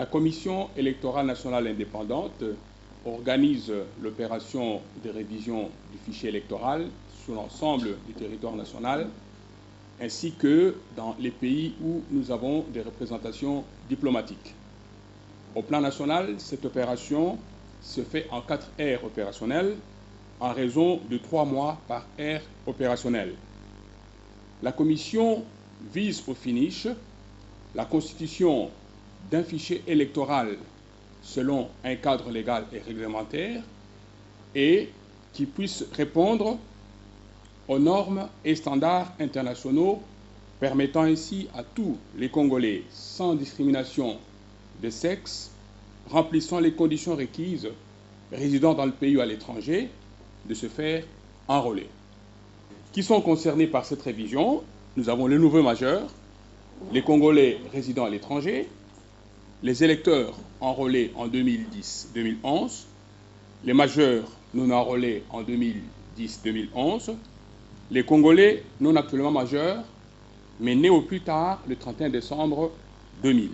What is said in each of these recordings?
La Commission électorale nationale indépendante organise l'opération de révision du fichier électoral sur l'ensemble du territoire national, ainsi que dans les pays où nous avons des représentations diplomatiques. Au plan national, cette opération se fait en 4 aires opérationnelles, en raison de 3 mois par aire opérationnelle. La Commission vise au finish la constitution d'un fichier électoral selon un cadre légal et réglementaire et qui puisse répondre aux normes et standards internationaux permettant ainsi à tous les Congolais, sans discrimination de sexe, remplissant les conditions requises, résidant dans le pays ou à l'étranger, de se faire enrôler. Qui sont concernés par cette révision? Nous avons les nouveaux majeurs, les Congolais résidant à l'étranger, les électeurs enrôlés en 2010-2011, les majeurs non enrôlés en 2010-2011, les Congolais non actuellement majeurs, mais nés au plus tard le 31 décembre 2000.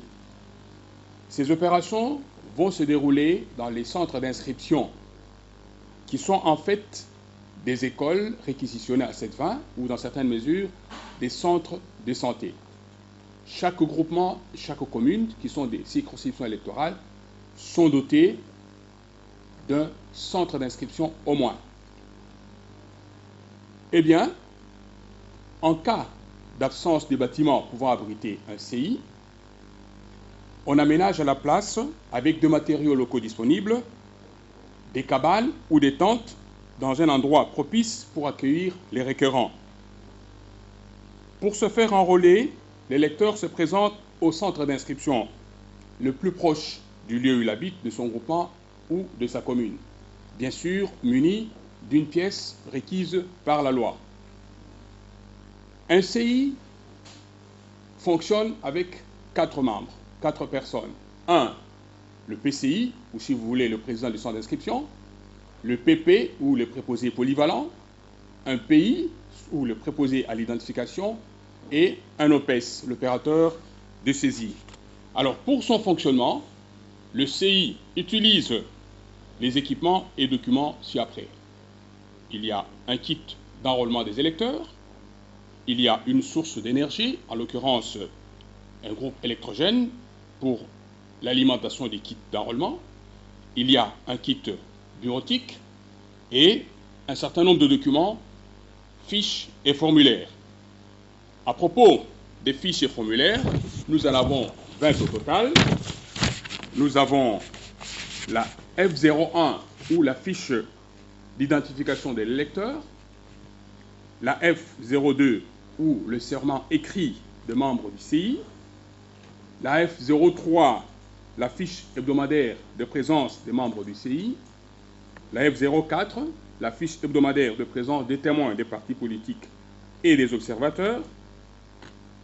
Ces opérations vont se dérouler dans les centres d'inscription qui sont en fait des écoles réquisitionnées à cette fin ou dans certaines mesures des centres de santé. Chaque groupement, chaque commune, qui sont des circonscriptions électorales, sont dotés d'un centre d'inscription au moins. Eh bien, en cas d'absence de bâtiment pouvant abriter un CI, on aménage à la place, avec des matériaux locaux disponibles, des cabanes ou des tentes dans un endroit propice pour accueillir les requérants. Pour se faire enrôler, l'électeur se présente au centre d'inscription le plus proche du lieu où il habite, de son groupement ou de sa commune, bien sûr muni d'une pièce requise par la loi. Un CI fonctionne avec 4 membres, 4 personnes. 1, le PCI, ou si vous voulez le président du centre d'inscription, le PP ou le préposé polyvalent, un PI ou le préposé à l'identification et un OPES, l'opérateur de saisie. Alors pour son fonctionnement, le CI utilise les équipements et documents ci-après. Il y a un kit d'enrôlement des électeurs, il y a une source d'énergie, en l'occurrence un groupe électrogène pour l'alimentation des kits d'enrôlement, il y a un kit bureautique et un certain nombre de documents, fiches et formulaires. À propos des fiches et formulaires, nous en avons 20 au total. Nous avons la F01 ou la fiche d'identification des l'électeur, la F02 ou le serment écrit de membres du CI, la F03, la fiche hebdomadaire de présence des membres du CI, la F04, la fiche hebdomadaire de présence des témoins des partis politiques et des observateurs,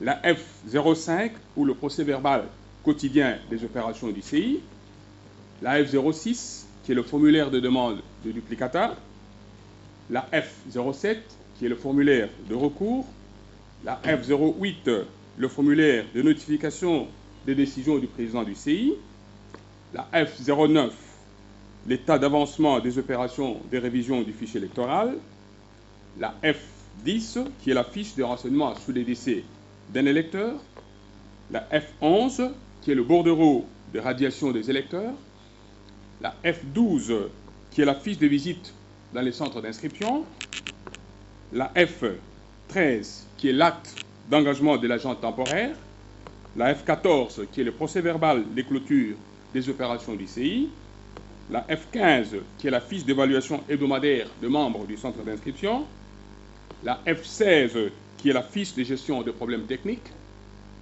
la F05 ou le procès-verbal quotidien des opérations du CI, la F06 qui est le formulaire de demande de duplicata, la F07 qui est le formulaire de recours, la F08 le formulaire de notification des décisions du président du CI, la F09 l'état d'avancement des opérations de révision du fichier électoral, la F10 qui est la fiche de renseignement sous les décès d'un électeur, la F11 qui est le bordereau de radiation des électeurs, la F12 qui est la fiche de visite dans les centres d'inscription, la F13 qui est l'acte d'engagement de l'agent temporaire, la F14 qui est le procès-verbal des clôtures des opérations du CI, la F15 qui est la fiche d'évaluation hebdomadaire de membres du centre d'inscription, la F16 qui est la fiche de gestion des problèmes techniques,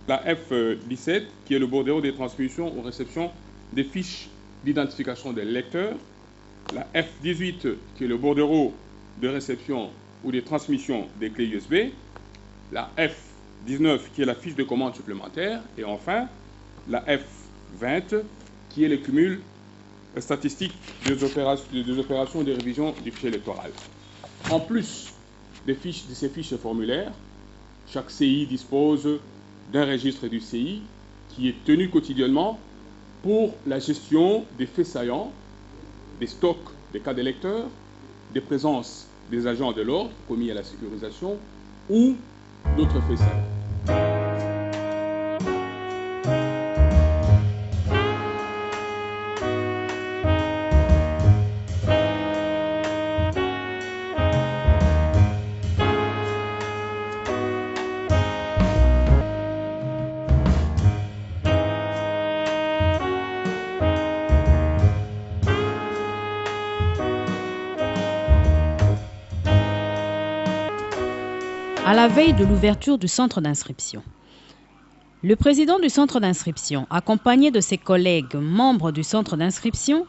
la F17 qui est le bordereau des transmissions ou réceptions des fiches d'identification des lecteurs, la F18 qui est le bordereau de réception ou des transmissions des clés USB, la F19 qui est la fiche de commande supplémentaire, et enfin la F20 qui est le cumul statistique des opérations de révision du fichier électoral. En plus de ces fiches formulaires, chaque CI dispose d'un registre du CI qui est tenu quotidiennement pour la gestion des faits saillants, des stocks des cartes d'électeurs, des présences des agents de l'ordre commis à la sécurisation ou d'autres faits saillants. À la veille de l'ouverture du centre d'inscription, le président du centre d'inscription, accompagné de ses collègues membres du centre d'inscription,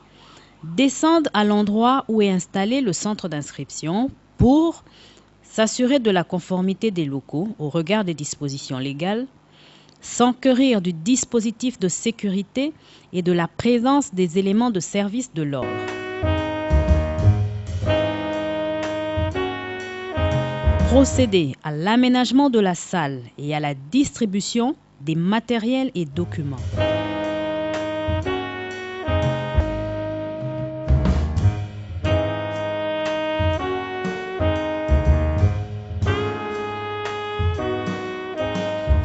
descendent à l'endroit où est installé le centre d'inscription pour s'assurer de la conformité des locaux au regard des dispositions légales, s'enquérir du dispositif de sécurité et de la présence des éléments de service de l'ordre. Procéder à l'aménagement de la salle et à la distribution des matériels et documents.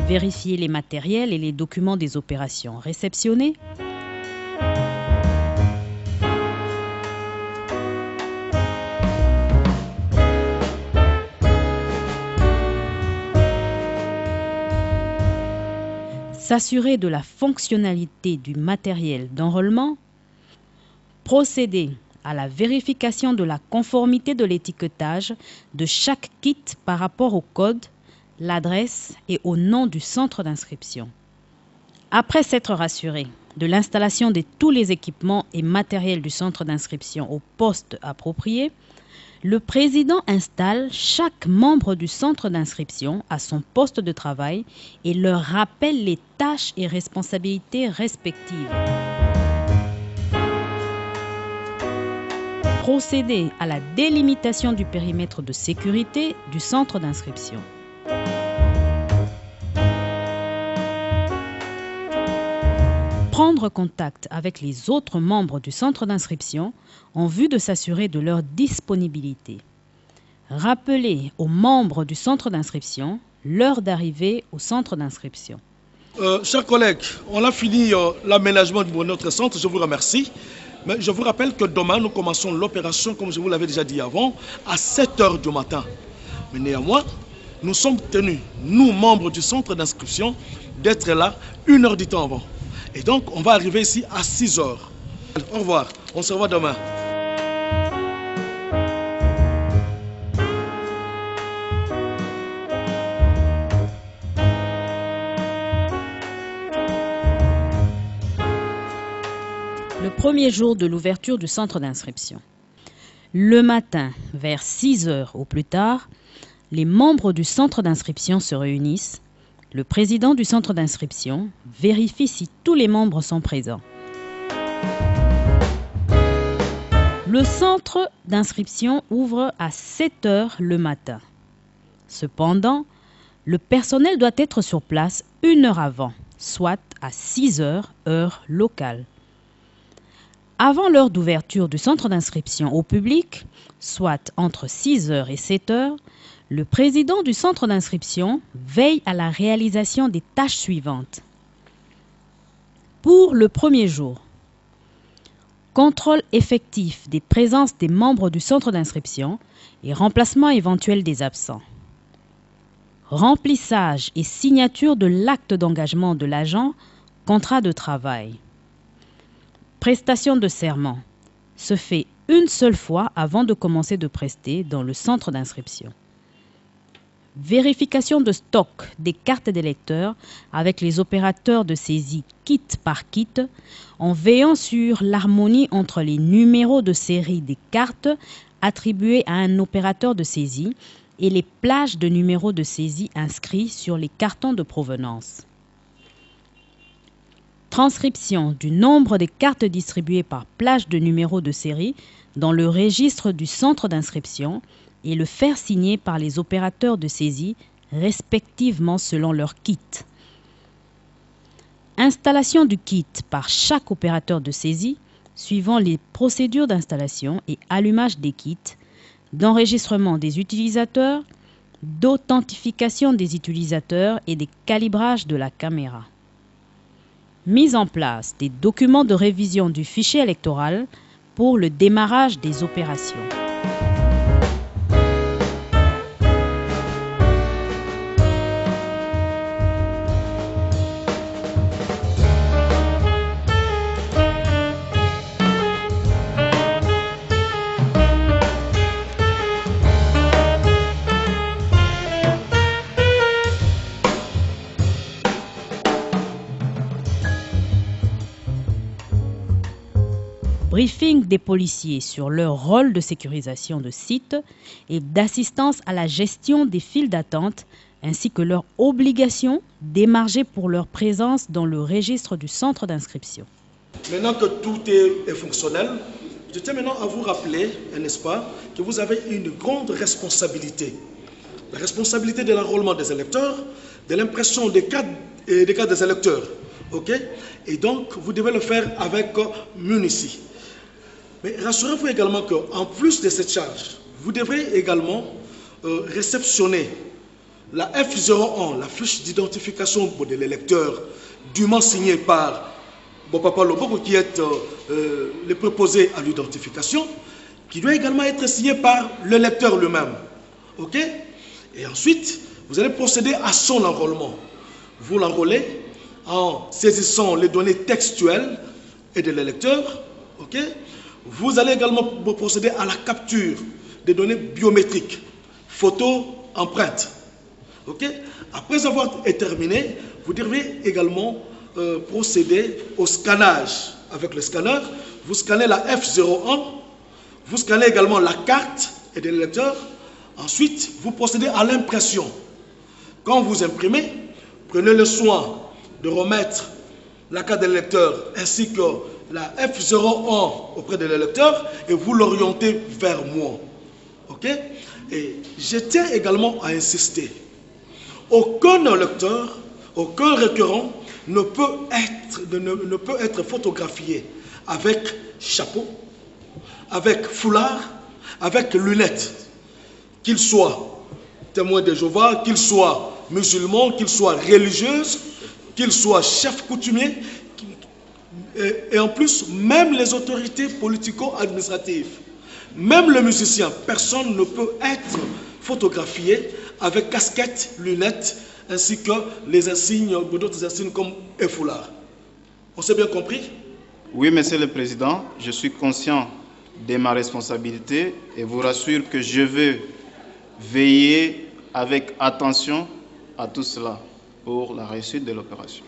Vérifier les matériels et les documents des opérations réceptionnées. S'assurer de la fonctionnalité du matériel d'enrôlement, procéder à la vérification de la conformité de l'étiquetage de chaque kit par rapport au code, l'adresse et au nom du centre d'inscription. Après s'être rassuré de l'installation de tous les équipements et matériels du centre d'inscription au poste approprié, le président installe chaque membre du centre d'inscription à son poste de travail et leur rappelle les tâches et responsabilités respectives. Procéder à la délimitation du périmètre de sécurité du centre d'inscription. Prendre contact avec les autres membres du centre d'inscription en vue de s'assurer de leur disponibilité. Rappeler aux membres du centre d'inscription l'heure d'arrivée au centre d'inscription. Chers collègues, on a fini l'aménagement de notre centre, je vous remercie. Mais je vous rappelle que demain, nous commençons l'opération, comme je vous l'avais déjà dit avant, à 7 h du matin. Mais néanmoins, nous sommes tenus, nous, membres du centre d'inscription, d'être là 1 heure du temps avant. Et donc, on va arriver ici à 6 h. Au revoir, on se revoit demain. Le premier jour de l'ouverture du centre d'inscription. Le matin, vers 6 h au plus tard, les membres du centre d'inscription se réunissent. Le président du centre d'inscription vérifie si tous les membres sont présents. Le centre d'inscription ouvre à 7 h le matin. Cependant, le personnel doit être sur place 1 heure avant, soit à 6 h heure locale. Avant l'heure d'ouverture du centre d'inscription au public, soit entre 6 h et 7 h, le président du centre d'inscription veille à la réalisation des tâches suivantes. Pour le premier jour, contrôle effectif des présences des membres du centre d'inscription et remplacement éventuel des absents. Remplissage et signature de l'acte d'engagement de l'agent, contrat de travail. Prestation de serment se fait une seule fois avant de commencer de prester dans le centre d'inscription. Vérification de stock des cartes d'électeurs avec les opérateurs de saisie kit par kit en veillant sur l'harmonie entre les numéros de série des cartes attribués à un opérateur de saisie et les plages de numéros de saisie inscrits sur les cartons de provenance. Transcription du nombre des cartes distribuées par plage de numéros de série dans le registre du centre d'inscription et le faire signer par les opérateurs de saisie respectivement selon leur kit. Installation du kit par chaque opérateur de saisie, suivant les procédures d'installation et allumage des kits, d'enregistrement des utilisateurs, d'authentification des utilisateurs et des calibrages de la caméra. Mise en place des documents de révision du fichier électoral pour le démarrage des opérations. Briefing des policiers sur leur rôle de sécurisation de sites et d'assistance à la gestion des files d'attente, ainsi que leur obligation d'émarger pour leur présence dans le registre du centre d'inscription. Maintenant que tout est fonctionnel, je tiens maintenant à vous rappeler, n'est-ce pas, que vous avez une grande responsabilité. La responsabilité de l'enrôlement des électeurs, de l'impression des cartes des électeurs. Ok? Et donc, vous devez le faire avec munici. Mais rassurez-vous également qu'en plus de cette charge, vous devrez également réceptionner la F01, la fiche d'identification de l'électeur, dûment signée par Papa Loboko, qui est le préposé à l'identification, qui doit également être signée par l'électeur lui-même. Ok? Et ensuite, vous allez procéder à son enrôlement. Vous l'enrôlez en saisissant les données textuelles et de l'électeur. Ok? Vous allez également procéder à la capture des données biométriques, photos, empreintes. Okay? Après avoir terminé, vous devez également procéder au scannage. Avec le scanner, vous scannez la F01, vous scannez également la carte et de l'électeur. Ensuite, vous procédez à l'impression. Quand vous imprimez, prenez le soin de remettre la carte de l'électeur ainsi que la F01 auprès de l'électeur et vous l'orientez vers moi. Ok? Et je tiens également à insister. Aucun électeur, aucun requérant ne peut être photographié avec chapeau, avec foulard, avec lunettes. Qu'il soit témoin de Jéhovah, qu'il soit musulman, qu'il soit religieux, qu'il soit chef coutumier. Et en plus, même les autorités politico-administratives, même le musicien, personne ne peut être photographié avec casquette, lunettes, ainsi que les insignes, d'autres insignes comme un foulard. On s'est bien compris? Oui, Monsieur le Président, je suis conscient de ma responsabilité et vous rassure que je veux veiller avec attention à tout cela pour la réussite de l'opération.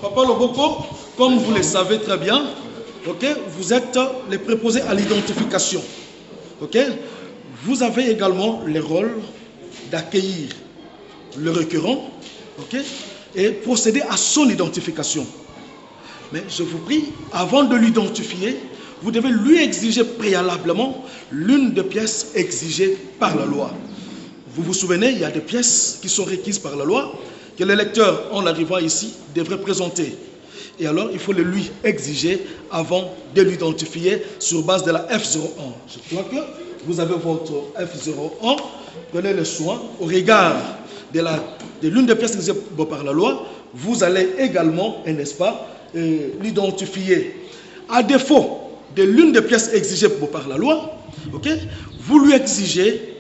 Papa Loboko, comme vous le savez très bien, okay, vous êtes les préposés à l'identification. Okay? Vous avez également le rôle d'accueillir le requérant, okay, et procéder à son identification. Mais je vous prie, avant de l'identifier, vous devez lui exiger préalablement l'une des pièces exigées par la loi. Vous vous souvenez, il y a des pièces qui sont requises par la loi que l'électeur, en arrivant ici, devrait présenter. Et alors, il faut le lui exiger avant de l'identifier sur base de la F01. Je crois que vous avez votre F01. Prenez le soin, au regard de l'une des pièces exigées par la loi, vous allez également, n'est-ce pas, l'identifier. À défaut de l'une des pièces exigées par la loi, okay, vous lui exigez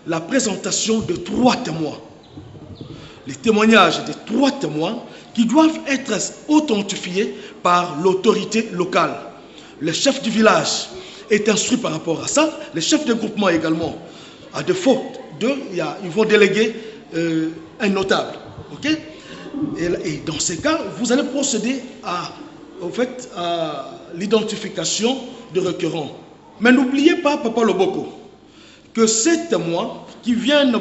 la présentation de 3 témoins. Les témoignages de 3 témoins qui doivent être authentifiés par l'autorité locale. Le chef du village est instruit par rapport à ça, les chefs de groupement également. À défaut d'eux, ils vont déléguer un notable. Okay? Et dans ces cas, vous allez procéder à l'identification de requérants. Mais n'oubliez pas, Papa Loboko, que ces témoins qui viennent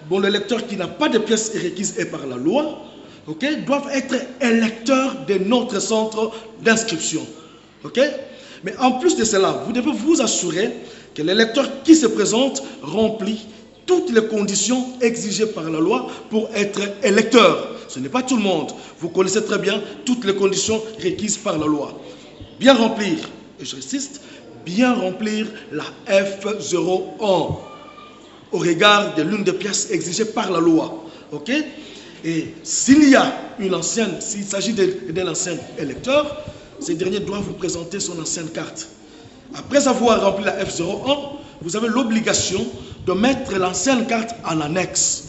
pour le lecteur qui n'a pas de pièces requises et par la loi, okay, doivent être électeurs de notre centre d'inscription. Okay? Mais en plus de cela, vous devez vous assurer que l'électeur qui se présente remplit toutes les conditions exigées par la loi pour être électeur. Ce n'est pas tout le monde. Vous connaissez très bien toutes les conditions requises par la loi. Bien remplir, et j'insiste, bien remplir la F01 au regard de l'une des pièces exigées par la loi. Ok? Et s'il y a une ancienne, s'il s'agit d'un ancien électeur, ce dernier doit vous présenter son ancienne carte. Après avoir rempli la F01, vous avez l'obligation de mettre l'ancienne carte en annexe,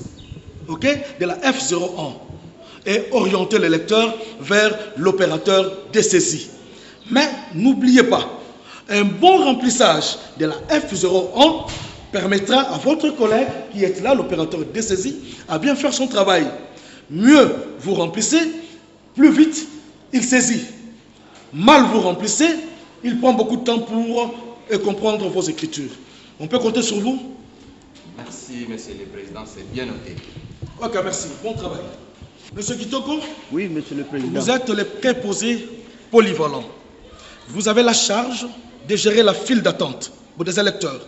ok, de la F01 et orienter l'électeur vers l'opérateur de saisie. Mais n'oubliez pas, un bon remplissage de la F01 permettra à votre collègue qui est là, l'opérateur de saisie, à bien faire son travail. Mieux vous remplissez, plus vite il saisit. Mal vous remplissez, il prend beaucoup de temps pour comprendre vos écritures. On peut compter sur vous? Merci, Monsieur le Président, c'est bien noté. Ok, merci. Bon travail. Monsieur Kitoko? Oui, Monsieur le Président. Vous êtes le préposé polyvalent. Vous avez la charge de gérer la file d'attente pour des électeurs.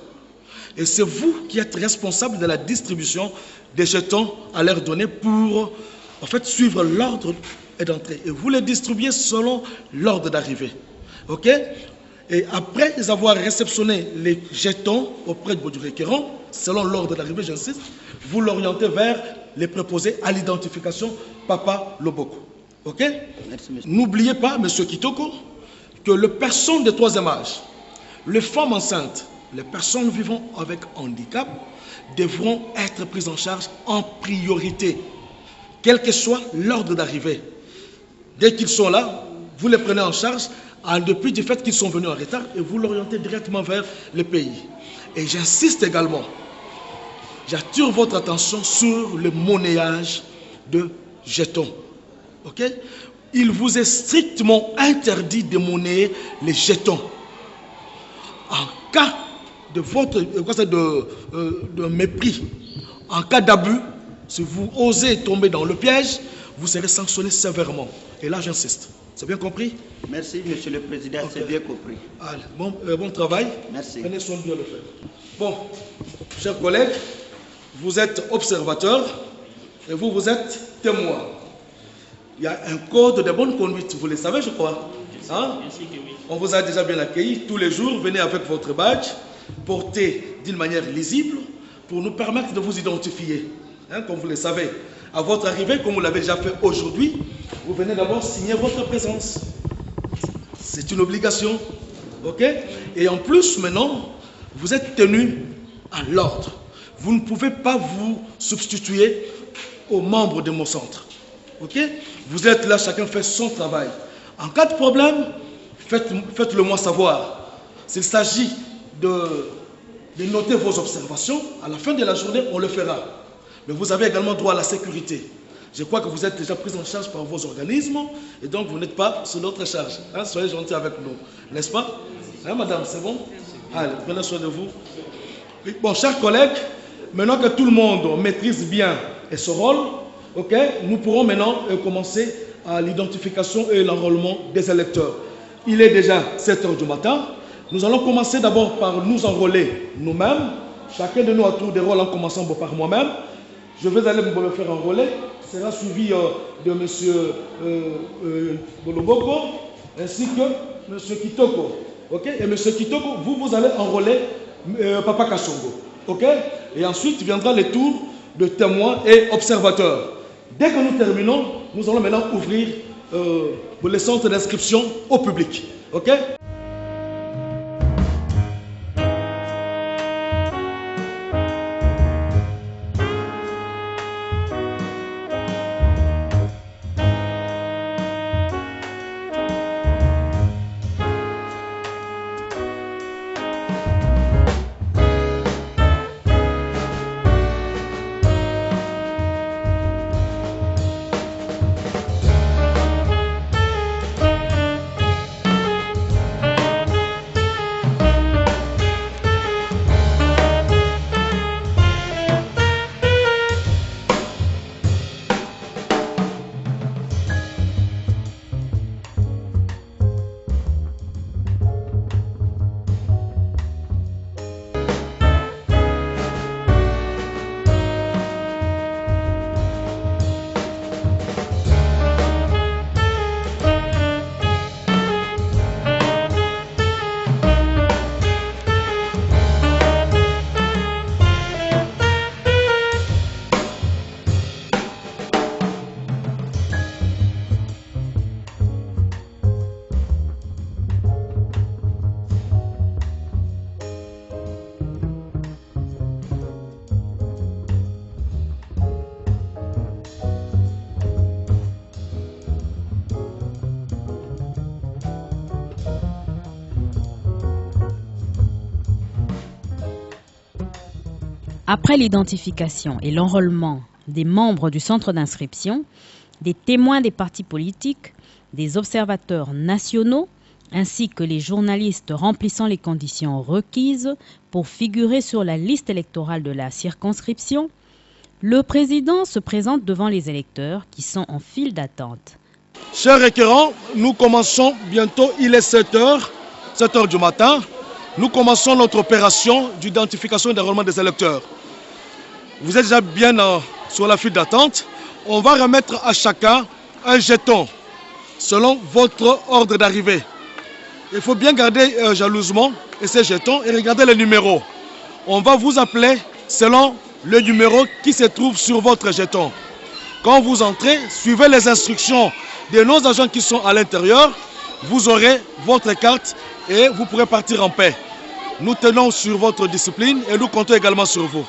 Et c'est vous qui êtes responsable de la distribution des jetons à l'heure donnée pour, en fait, suivre l'ordre d'entrée. Et vous les distribuez selon l'ordre d'arrivée. Ok? Et après avoir réceptionné les jetons auprès du requérant, selon l'ordre d'arrivée, j'insiste, vous l'orientez vers les préposés à l'identification Papa Loboko. Ok? Merci, monsieur. N'oubliez pas, Monsieur Kitoko, que les personnes de troisième âge, les femmes enceintes, les personnes vivant avec handicap devront être prises en charge en priorité, quel que soit l'ordre d'arrivée. Dès qu'ils sont là, vous les prenez en charge en dépit du fait qu'ils sont venus en retard et vous l'orientez directement vers le pays. Et j'insiste également, j'attire votre attention sur le monnayage de jetons. Ok? Il vous est strictement interdit de monnayer les jetons. En cas de mépris, en cas d'abus, si vous osez tomber dans le piège, vous serez sanctionné sévèrement. Et là, j'insiste. C'est bien compris? Merci, Monsieur le Président, Okay. c'est bien compris. Allez, bon travail. Merci. Prenez soin de bien le faire. Bon, chers collègues, vous êtes observateurs et vous êtes témoins. Il y a un code de bonne conduite, vous le savez, je crois. Hein? On vous a déjà bien accueillis. Tous les jours, venez avec votre badge, porté d'une manière lisible pour nous permettre de vous identifier. Hein, comme vous le savez, à votre arrivée, comme vous l'avez déjà fait aujourd'hui, vous venez d'abord signer votre présence. C'est une obligation. Ok? Et en plus, maintenant, vous êtes tenu à l'ordre. Vous ne pouvez pas vous substituer aux membres de mon centre. Ok? Vous êtes là, chacun fait son travail. En cas de problème, faites-le moi savoir. S'il s'agit de noter vos observations, à la fin de la journée, on le fera. Mais vous avez également droit à la sécurité. Je crois que vous êtes déjà pris en charge par vos organismes et donc vous n'êtes pas sous notre charge. Hein, soyez gentils avec nous, n'est-ce pas? Hein, madame, c'est bon? Allez, prenez soin de vous. Bon, chers collègues, maintenant que tout le monde maîtrise bien son rôle, ok, nous pourrons maintenant commencer à l'identification et l'enrôlement des électeurs. Il est déjà 7 h du matin. Nous allons commencer d'abord par nous enrôler nous-mêmes. Chacun de nous a tour de rôle en commençant par moi-même. Je vais aller me faire enrôler. Sera suivi de M. Boloboko ainsi que M. Kitoko. Ok? Et M. Kitoko, vous allez enrôler Papa Kachongo. Ok? Et ensuite viendra le tour de témoins et observateurs. Dès que nous terminons, nous allons maintenant ouvrir le centre d'inscription au public. Ok? Après l'identification et l'enrôlement des membres du centre d'inscription, des témoins des partis politiques, des observateurs nationaux, ainsi que les journalistes remplissant les conditions requises pour figurer sur la liste électorale de la circonscription, le président se présente devant les électeurs qui sont en file d'attente. Chers requérants, nous commençons bientôt, il est 7h du matin. Nous commençons notre opération d'identification et d'enrôlement des électeurs. Vous êtes déjà bien sur la file d'attente. On va remettre à chacun un jeton selon votre ordre d'arrivée. Il faut bien garder jalousement ces jetons et regarder les numéros. On va vous appeler selon le numéro qui se trouve sur votre jeton. Quand vous entrez, suivez les instructions de nos agents qui sont à l'intérieur. Vous aurez votre carte et vous pourrez partir en paix. Nous tenons sur votre discipline et nous comptons également sur vous.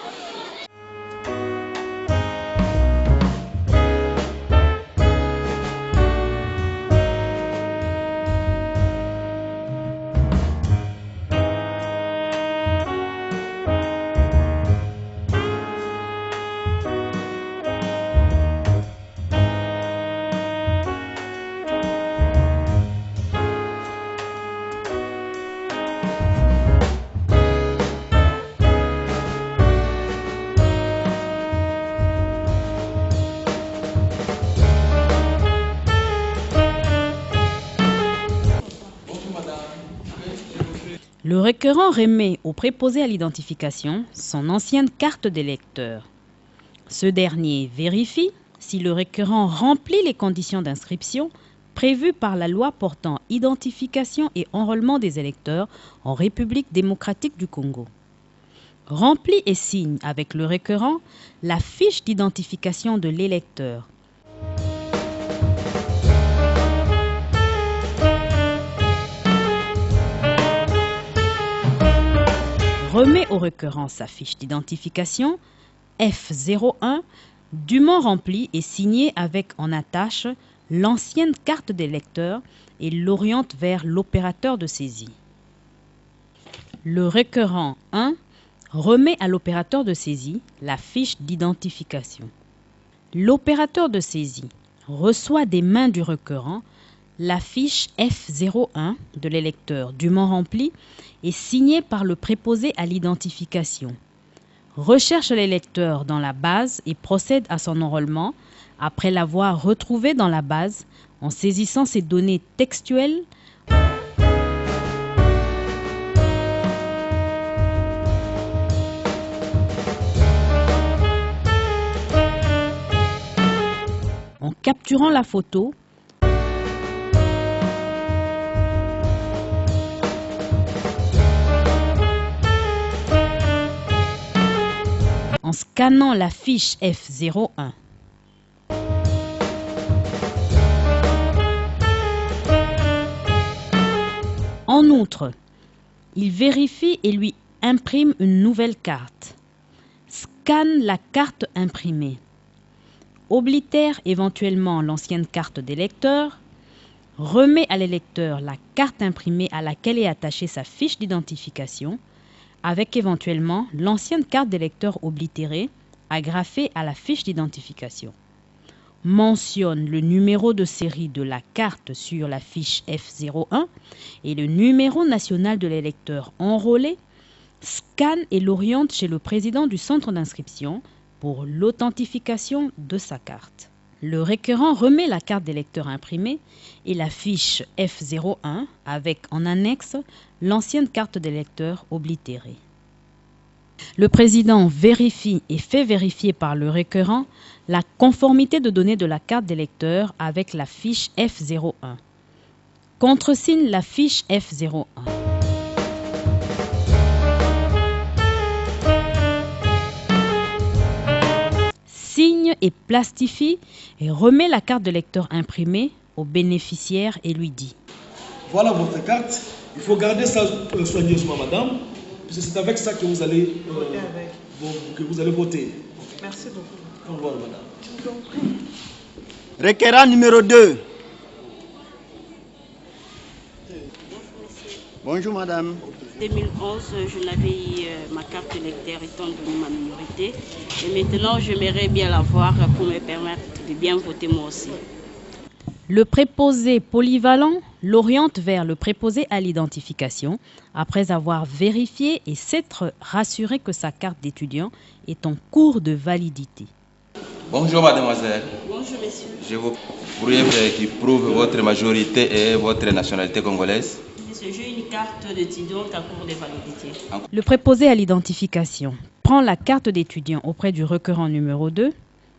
Le requérant remet au préposé à l'identification son ancienne carte d'électeur. Ce dernier vérifie si le requérant remplit les conditions d'inscription prévues par la loi portant identification et enrôlement des électeurs en République démocratique du Congo. Remplit et signe avec le requérant la fiche d'identification de l'électeur. Remet au requérant sa fiche d'identification F01, dûment remplie et signée avec en attache l'ancienne carte d'électeur et l'oriente vers l'opérateur de saisie. Le requérant 1 remet à l'opérateur de saisie la fiche d'identification. L'opérateur de saisie reçoit des mains du requérant la fiche F01 de l'électeur dûment remplie et signée par le préposé à l'identification. Recherche l'électeur dans la base et procède à son enrôlement après l'avoir retrouvé dans la base en saisissant ses données textuelles. En capturant la photo, en scannant la fiche F01. En outre, il vérifie et lui imprime une nouvelle carte. Scanne la carte imprimée. Oblitère éventuellement l'ancienne carte d'électeur. Remet à l'électeur la carte imprimée à laquelle est attachée sa fiche d'identification, avec éventuellement l'ancienne carte d'électeur oblitérée, agrafée à la fiche d'identification. Mentionne le numéro de série de la carte sur la fiche F01 et le numéro national de l'électeur enrôlé, scanne et l'oriente chez le président du centre d'inscription pour l'authentification de sa carte. Le requérant remet la carte d'électeur imprimée et la fiche F01 avec en annexe l'ancienne carte d'électeur oblitérée. Le président vérifie et fait vérifier par le requérant la conformité de données de la carte d'électeur avec la fiche F01. Contresigne la fiche F01. Signe et plastifie et remet la carte de lecteur imprimée au bénéficiaire et lui dit: Voilà votre carte. Il faut garder ça soigneusement, madame, parce que c'est avec ça que vous allez voter. Merci beaucoup. Au revoir, madame. Requérant numéro 2. Bonjour, madame. 2011, je n'avais eu ma carte électeur étant donné ma minorité. Et maintenant, j'aimerais bien l'avoir pour me permettre de bien voter moi aussi. Le préposé polyvalent l'oriente vers le préposé à l'identification après avoir vérifié et s'être rassuré que sa carte d'étudiant est en cours de validité. Bonjour mademoiselle. Bonjour monsieur. Je vous prie qui prouve votre majorité et votre nationalité congolaise. Monsieur, j'ai une carte d'étudiant en cours de validité. Le préposé à l'identification prend la carte d'étudiant auprès du requérant numéro 2,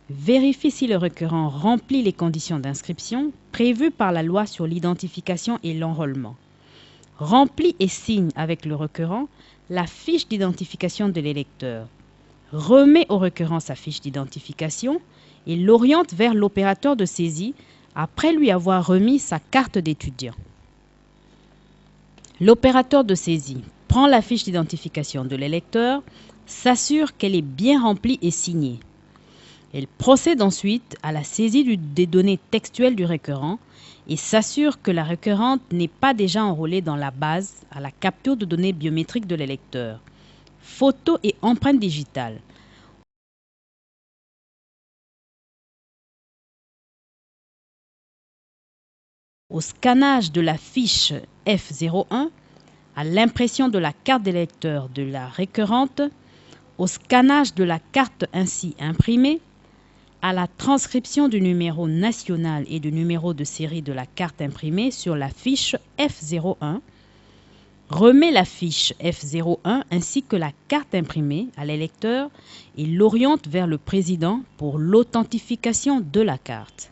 vérifie si le requérant remplit les conditions d'inscription prévues par la loi sur l'identification et l'enrôlement. Remplit et signe avec le requérant la fiche d'identification de l'électeur. Remet au requérant sa fiche d'identification et l'oriente vers l'opérateur de saisie après lui avoir remis sa carte d'étudiant. L'opérateur de saisie prend la fiche d'identification de l'électeur, s'assure qu'elle est bien remplie et signée. Elle procède ensuite à la saisie des données textuelles du requérant et s'assure que la requérante n'est pas déjà enrôlée dans la base à la capture de données biométriques de l'électeur. Photo et empreinte digitale. Au scannage de la fiche F01, à l'impression de la carte d'électeur de la requérante, au scannage de la carte ainsi imprimée, à la transcription du numéro national et du numéro de série de la carte imprimée sur la fiche F01, remet la fiche F01 ainsi que la carte imprimée à l'électeur et l'oriente vers le président pour l'authentification de la carte.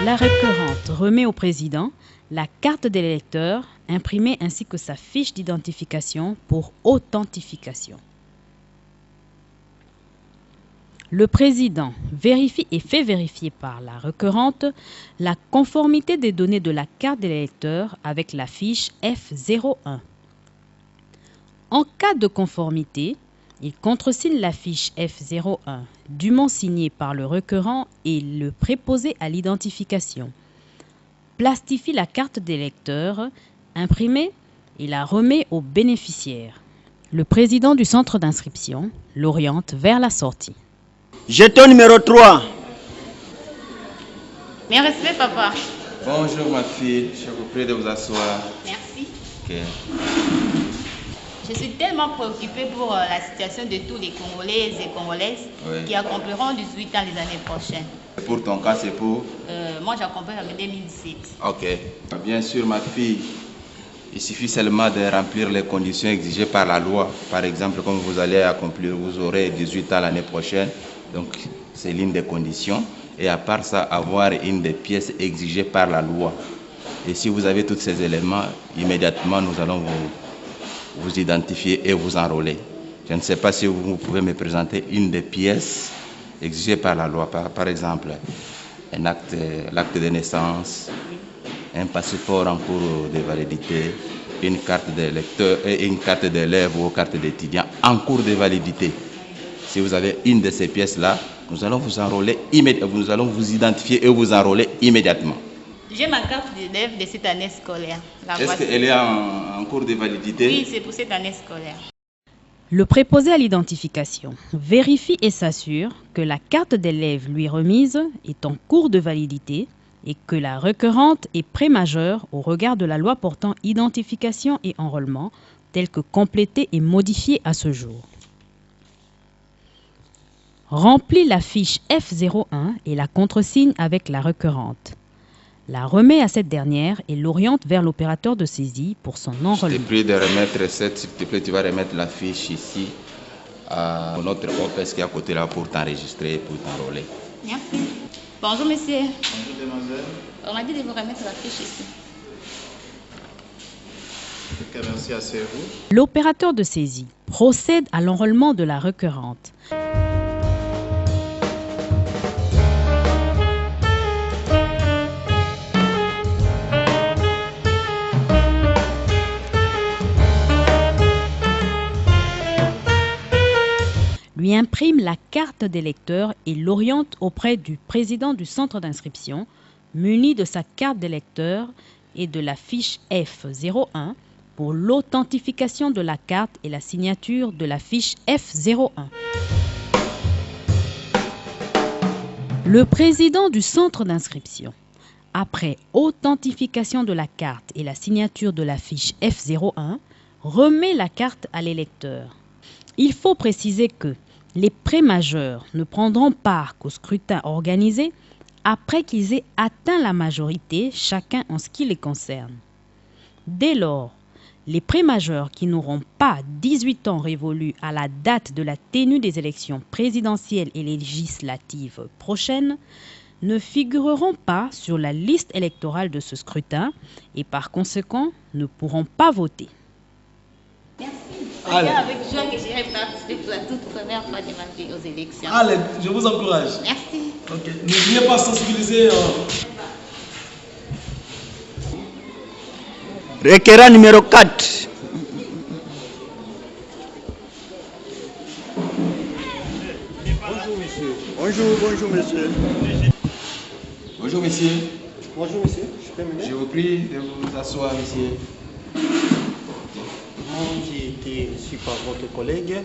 La requérante remet au président la carte de l'électeur imprimée ainsi que sa fiche d'identification pour authentification. Le président vérifie et fait vérifier par la requérante la conformité des données de la carte de l'électeur avec la fiche F01. En cas de conformité, il contresigne la fiche F01, dûment signée par le requérant et le préposé à l'identification. Plastifie la carte d'électeur imprimée et la remet au bénéficiaire. Le président du centre d'inscription l'oriente vers la sortie. Jeton numéro 3. Mes respects, papa. Bonjour ma fille, je vous prie de vous asseoir. Merci. Okay. Je suis tellement préoccupée pour la situation de tous les Congolais et Congolaises qui accompliront 18 ans les années prochaines. Pour ton cas, c'est pour Moi, j'accomplis en 2017. Ok. Bien sûr, ma fille, il suffit seulement de remplir les conditions exigées par la loi. Par exemple, comme vous allez accomplir, vous aurez 18 ans l'année prochaine. Donc, c'est l'une des conditions. Et à part ça, avoir une des pièces exigées par la loi. Et si vous avez tous ces éléments, immédiatement, nous allons vous identifier et vous enrôler. Je ne sais pas si vous pouvez me présenter une des pièces exigées par la loi. Par exemple, l'acte de naissance, un passeport en cours de validité, une carte d'électeur, une carte d'élève ou carte d'étudiant en cours de validité. Si vous avez une de ces pièces-là, nous allons vous enrôler immédiatement, nous allons vous identifier et vous enrôler immédiatement. J'ai ma carte d'élève de cette année scolaire. Est-ce qu'elle est en cours de validité? Oui, c'est pour cette année scolaire. Le préposé à l'identification vérifie et s'assure que la carte d'élève lui remise est en cours de validité et que la requérante est prémajeure au regard de la loi portant identification et enrôlement telle que complétée et modifiée à ce jour. Remplit la fiche F01 et la contresigne avec la requérante. La remet à cette dernière et l'oriente vers l'opérateur de saisie pour son enrôlement. Je te prie de remettre cette, s'il te plaît, tu vas remettre la fiche ici à notre OPS qui est à côté là pour t'enregistrer et pour t'enrôler. Merci. Bonjour monsieur. Bonjour demoiselle. On m'a dit de vous remettre la fiche ici. Ok, merci à vous. L'opérateur de saisie procède à l'enrôlement de la requérante. lui imprime la carte d'électeur et l'oriente auprès du président du centre d'inscription, muni de sa carte d'électeur et de la fiche F01 pour l'authentification de la carte et la signature de la fiche F01. Le président du centre d'inscription, après authentification de la carte et la signature de la fiche F01, remet la carte à l'électeur. Il faut préciser que les prémajeurs ne prendront part qu'au scrutin organisé après qu'ils aient atteint la majorité, chacun en ce qui les concerne. Dès lors, les prémajeurs qui n'auront pas 18 ans révolus à la date de la tenue des élections présidentielles et législatives prochaines ne figureront pas sur la liste électorale de ce scrutin et par conséquent ne pourront pas voter. Merci. C'est avec joie que j'irai participer pour la toute première fois de ma vie aux élections. Allez, je vous encourage. Merci. Ok. N'oubliez pas de sensibiliser. Requérant numéro 4. Bonjour monsieur. Bonjour monsieur. Bonjour monsieur. Bonjour monsieur, je peux mener? Je vous prie de vous asseoir, monsieur. Moi, j'ai été reçu par votre collègue.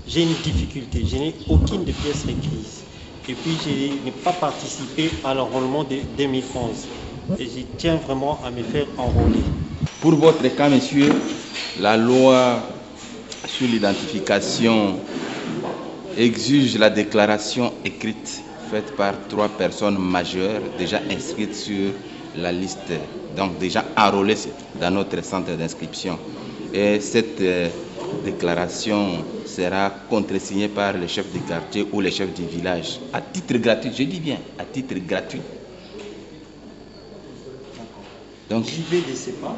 J'ai une difficulté, je n'ai aucune des pièces requises. Et puis, je n'ai pas participé à l'enrôlement de 2011. Et je tiens vraiment à me faire enrôler. Pour votre cas, monsieur, la loi sur l'identification exige la déclaration écrite faite par 3 personnes majeures déjà inscrites sur la liste, donc déjà enrôlées dans notre centre d'inscription. Et cette déclaration sera contresignée par le chef du quartier ou le chef du village à titre gratuit, je dis bien à titre gratuit. Donc, il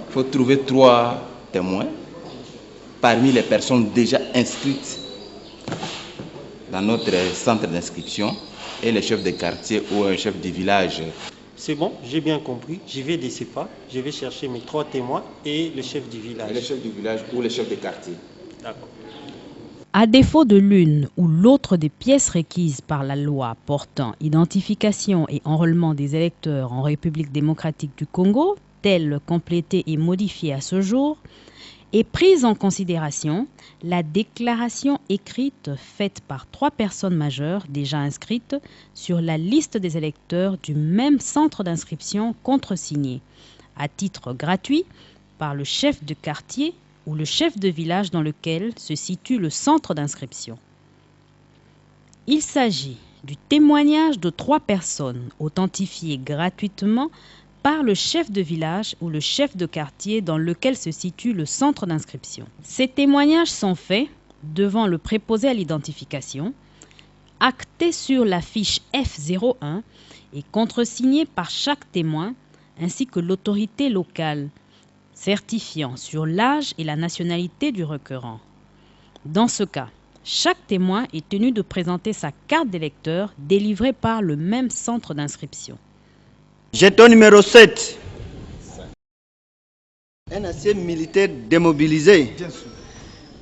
faut trouver 3 témoins parmi les personnes déjà inscrites dans notre centre d'inscription et le chef de quartier ou un chef du village. C'est bon, j'ai bien compris. Je vais des CEPA, je vais chercher mes 3 témoins et le chef du village. Et le chef du village ou le chef de quartier. D'accord. À défaut de l'une ou l'autre des pièces requises par la loi portant identification et enrôlement des électeurs en République démocratique du Congo, telle complétée et modifiée à ce jour, est prise en considération la déclaration écrite faite par 3 personnes majeures déjà inscrites sur la liste des électeurs du même centre d'inscription contresignée, à titre gratuit, par le chef de quartier ou le chef de village dans lequel se situe le centre d'inscription. Il s'agit du témoignage de 3 personnes authentifiées gratuitement par le chef de village ou le chef de quartier dans lequel se situe le centre d'inscription. Ces témoignages sont faits devant le préposé à l'identification, actés sur la fiche F01 et contresignés par chaque témoin ainsi que l'autorité locale, certifiant sur l'âge et la nationalité du requérant. Dans ce cas, chaque témoin est tenu de présenter sa carte d'électeur délivrée par le même centre d'inscription. Jeton numéro 7. Un ancien militaire démobilisé. Bien sûr.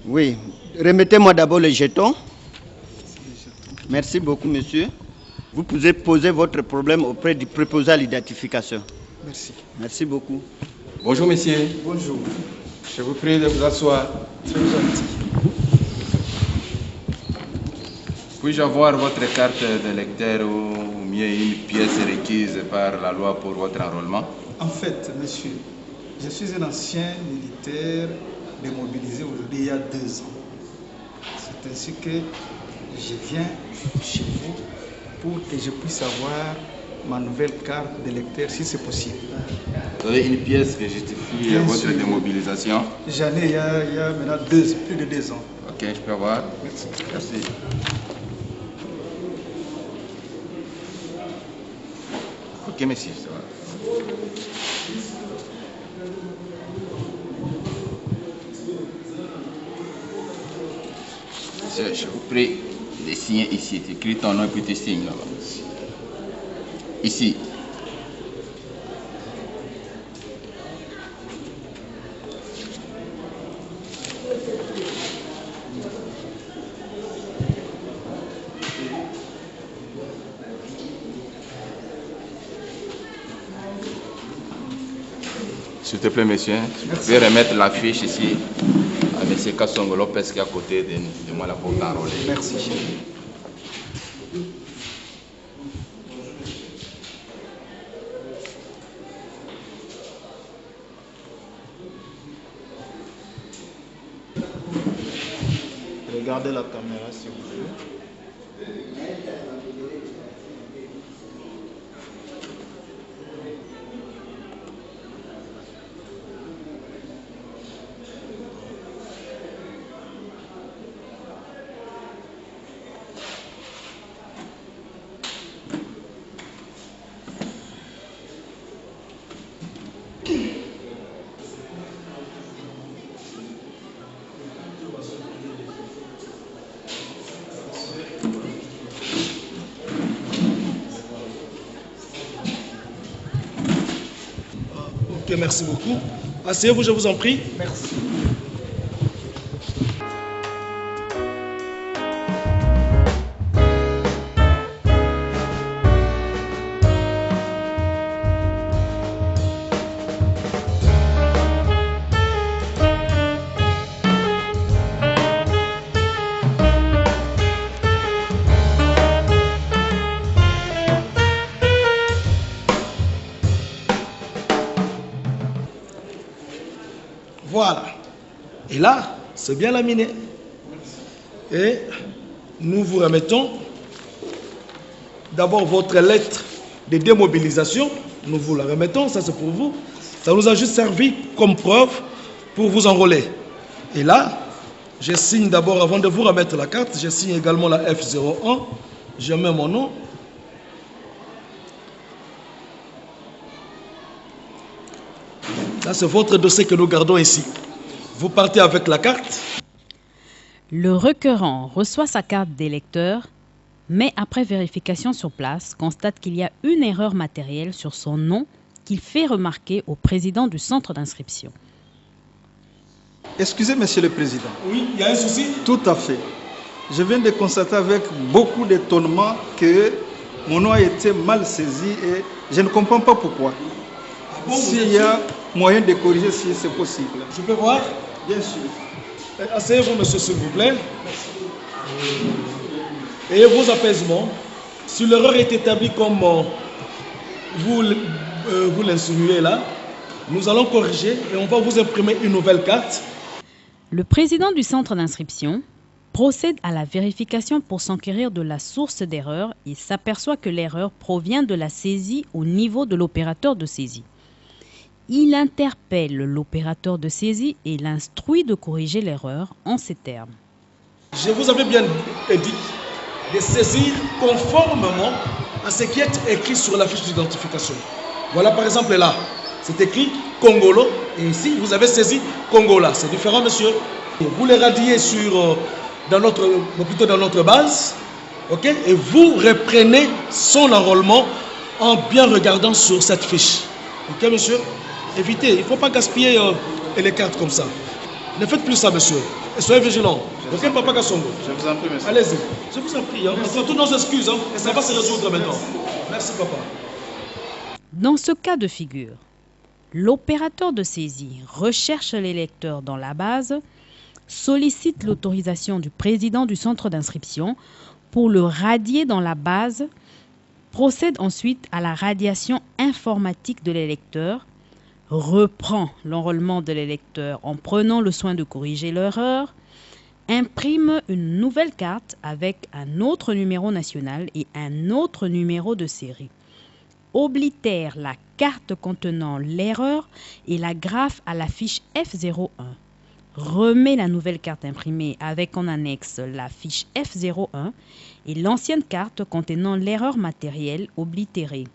Oui. Remettez-moi d'abord le jeton. Merci beaucoup, monsieur. Vous pouvez poser votre problème auprès du préposé à l'identification. Merci. Merci beaucoup. Bonjour monsieur. Bonjour. Je vous prie de vous asseoir. Très gentil. Puis-je avoir votre carte d'électeur ou mieux une pièce requise par la loi pour votre enrôlement? En fait, monsieur, je suis un ancien militaire démobilisé aujourd'hui il y a 2 ans. C'est ainsi que je viens chez vous pour que je puisse avoir ma nouvelle carte d'électeur si c'est possible. Vous avez une pièce qui justifie Bien votre sûr. démobilisation? J'en ai il y a maintenant plus de 2 ans. Ok, je peux voir. Merci. Merci. Ok, monsieur, ça va. Monsieur, je vous prie de signer ici. Tu écris ton nom et puis tu signes là-bas. Ici. S'il te plaît, monsieur, je vais remettre la fiche ici à M. Kassongo Lopez qui est à côté de moi, la porte enrôlée. Merci, chérie. Regardez la caméra s'il vous plaît. Ok, merci beaucoup. Asseyez-vous, je vous en prie. Merci. Voilà. Et là, c'est bien laminé. Et nous vous remettons d'abord votre lettre de démobilisation. Nous vous la remettons, ça c'est pour vous. Ça nous a juste servi comme preuve pour vous enrôler. Et là, je signe d'abord, avant de vous remettre la carte, je signe également la F01. Je mets mon nom. Ça, c'est votre dossier que nous gardons ici. Vous partez avec la carte. Le requérant reçoit sa carte d'électeur, mais après vérification sur place, constate qu'il y a une erreur matérielle sur son nom qu'il fait remarquer au président du centre d'inscription. Excusez, Monsieur le Président. Oui, il y a un souci? Tout à fait. Je viens de constater avec beaucoup d'étonnement que mon nom a été mal saisi et je ne comprends pas pourquoi. Bon, s'il y a moyen de corriger, si c'est possible. Je peux voir? Bien sûr. Asseyez-vous, monsieur, s'il vous plaît. Et vos apaisements. Si l'erreur est établie comme vous l'insinuez là, nous allons corriger et on va vous imprimer une nouvelle carte. Le président du centre d'inscription procède à la vérification pour s'enquérir de la source d'erreur et s'aperçoit que l'erreur provient de la saisie au niveau de l'opérateur de saisie. Il interpelle l'opérateur de saisie et l'instruit de corriger l'erreur en ces termes. Je vous avais bien dit de saisir conformément à ce qui est écrit sur la fiche d'identification. Voilà par exemple là, c'est écrit Congolo et ici vous avez saisi Congola. C'est différent, monsieur. Vous les radiez dans notre base, ok, et vous reprenez son enrôlement en bien regardant sur cette fiche. Ok, monsieur? Évitez, il ne faut pas gaspiller les cartes comme ça. Ne faites plus ça, monsieur. Et soyez vigilants. Ok, Papa Kassongo? Je vous en prie, monsieur. Allez-y. Je vous en prie. On toutes nos excuses. Et ça va se résoudre maintenant. Merci, papa. Dans ce cas de figure, l'opérateur de saisie recherche les lecteurs dans la base, sollicite l'autorisation du président du centre d'inscription pour le radier dans la base, procède ensuite à la radiation informatique de l'électeur, reprend l'enrôlement de l'électeur en prenant le soin de corriger l'erreur, imprime une nouvelle carte avec un autre numéro national et un autre numéro de série, oblitère la carte contenant l'erreur et la graffe à la fiche F01, remet la nouvelle carte imprimée avec en annexe la fiche F01 et l'ancienne carte contenant l'erreur matérielle oblitérée,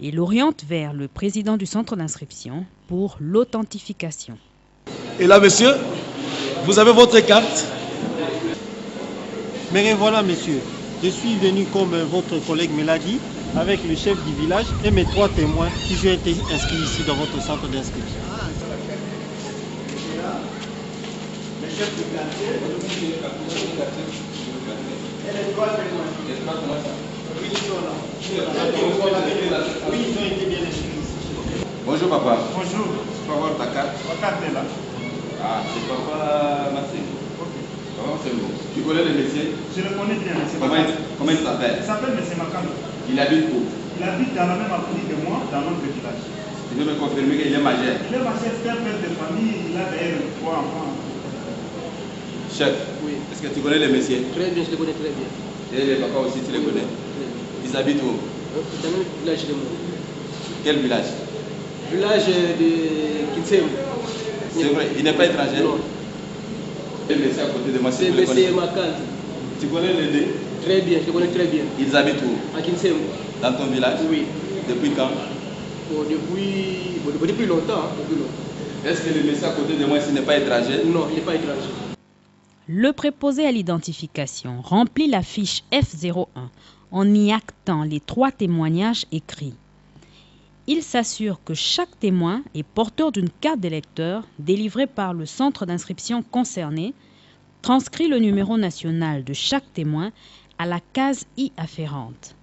et l'oriente vers le président du centre d'inscription pour l'authentification. Et là, monsieur, vous avez votre carte. Mais voilà, monsieur, je suis venu comme votre collègue me l'a dit, avec le chef du village et mes 3 témoins qui ont été inscrits ici dans votre centre d'inscription. Bonjour papa. Bonjour. Je peux avoir ta carte? Ma carte est là. Ah, c'est papa Massé. Papa c'est bon. Tu connais le monsieur? Je le connais bien, monsieur. Comment il s'appelle? Il s'appelle monsieur Makando. Il habite où? Il habite dans la même avenue que moi, dans notre village. Tu veux me confirmer qu'il est majeur? Il est majeur, c'est un père de famille, il a d'ailleurs 3 enfants. Chef, Oui. est-ce que tu connais le monsieur? Très bien, je le connais très bien. Et les papas aussi, tu les connais? Ils habitent où? Dans le village de moi. Quel village? Village de Kinsem. C'est vrai, il n'est pas étranger? Non. Le monsieur à côté de moi, C'est monsieur Makando. Tu connais les deux? Très bien, je le connais très bien. Ils habitent où? À Kinsem. Dans ton village? Oui. Depuis quand? Depuis longtemps. Depuis longtemps. Est-ce que le monsieur à côté de moi, s'il n'est pas étranger? Non, il n'est pas étranger. Le préposé à l'identification remplit la fiche F01 en y actant les 3 témoignages écrits. Il s'assure que chaque témoin est porteur d'une carte d'électeur délivrée par le centre d'inscription concerné, transcrit le numéro national de chaque témoin à la case I afférente,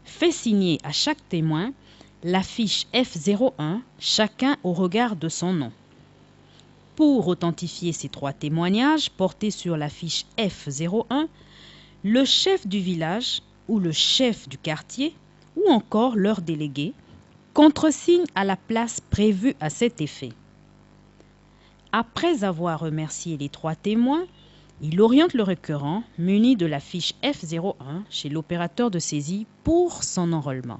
fait signer à chaque témoin la fiche F01, chacun au regard de son nom. Pour authentifier ces 3 témoignages portés sur la fiche F01, le chef du village ou le chef du quartier ou encore leur délégué contresigne à la place prévue à cet effet. Après avoir remercié les 3 témoins, il oriente le requérant muni de la fiche F01 chez l'opérateur de saisie pour son enrôlement.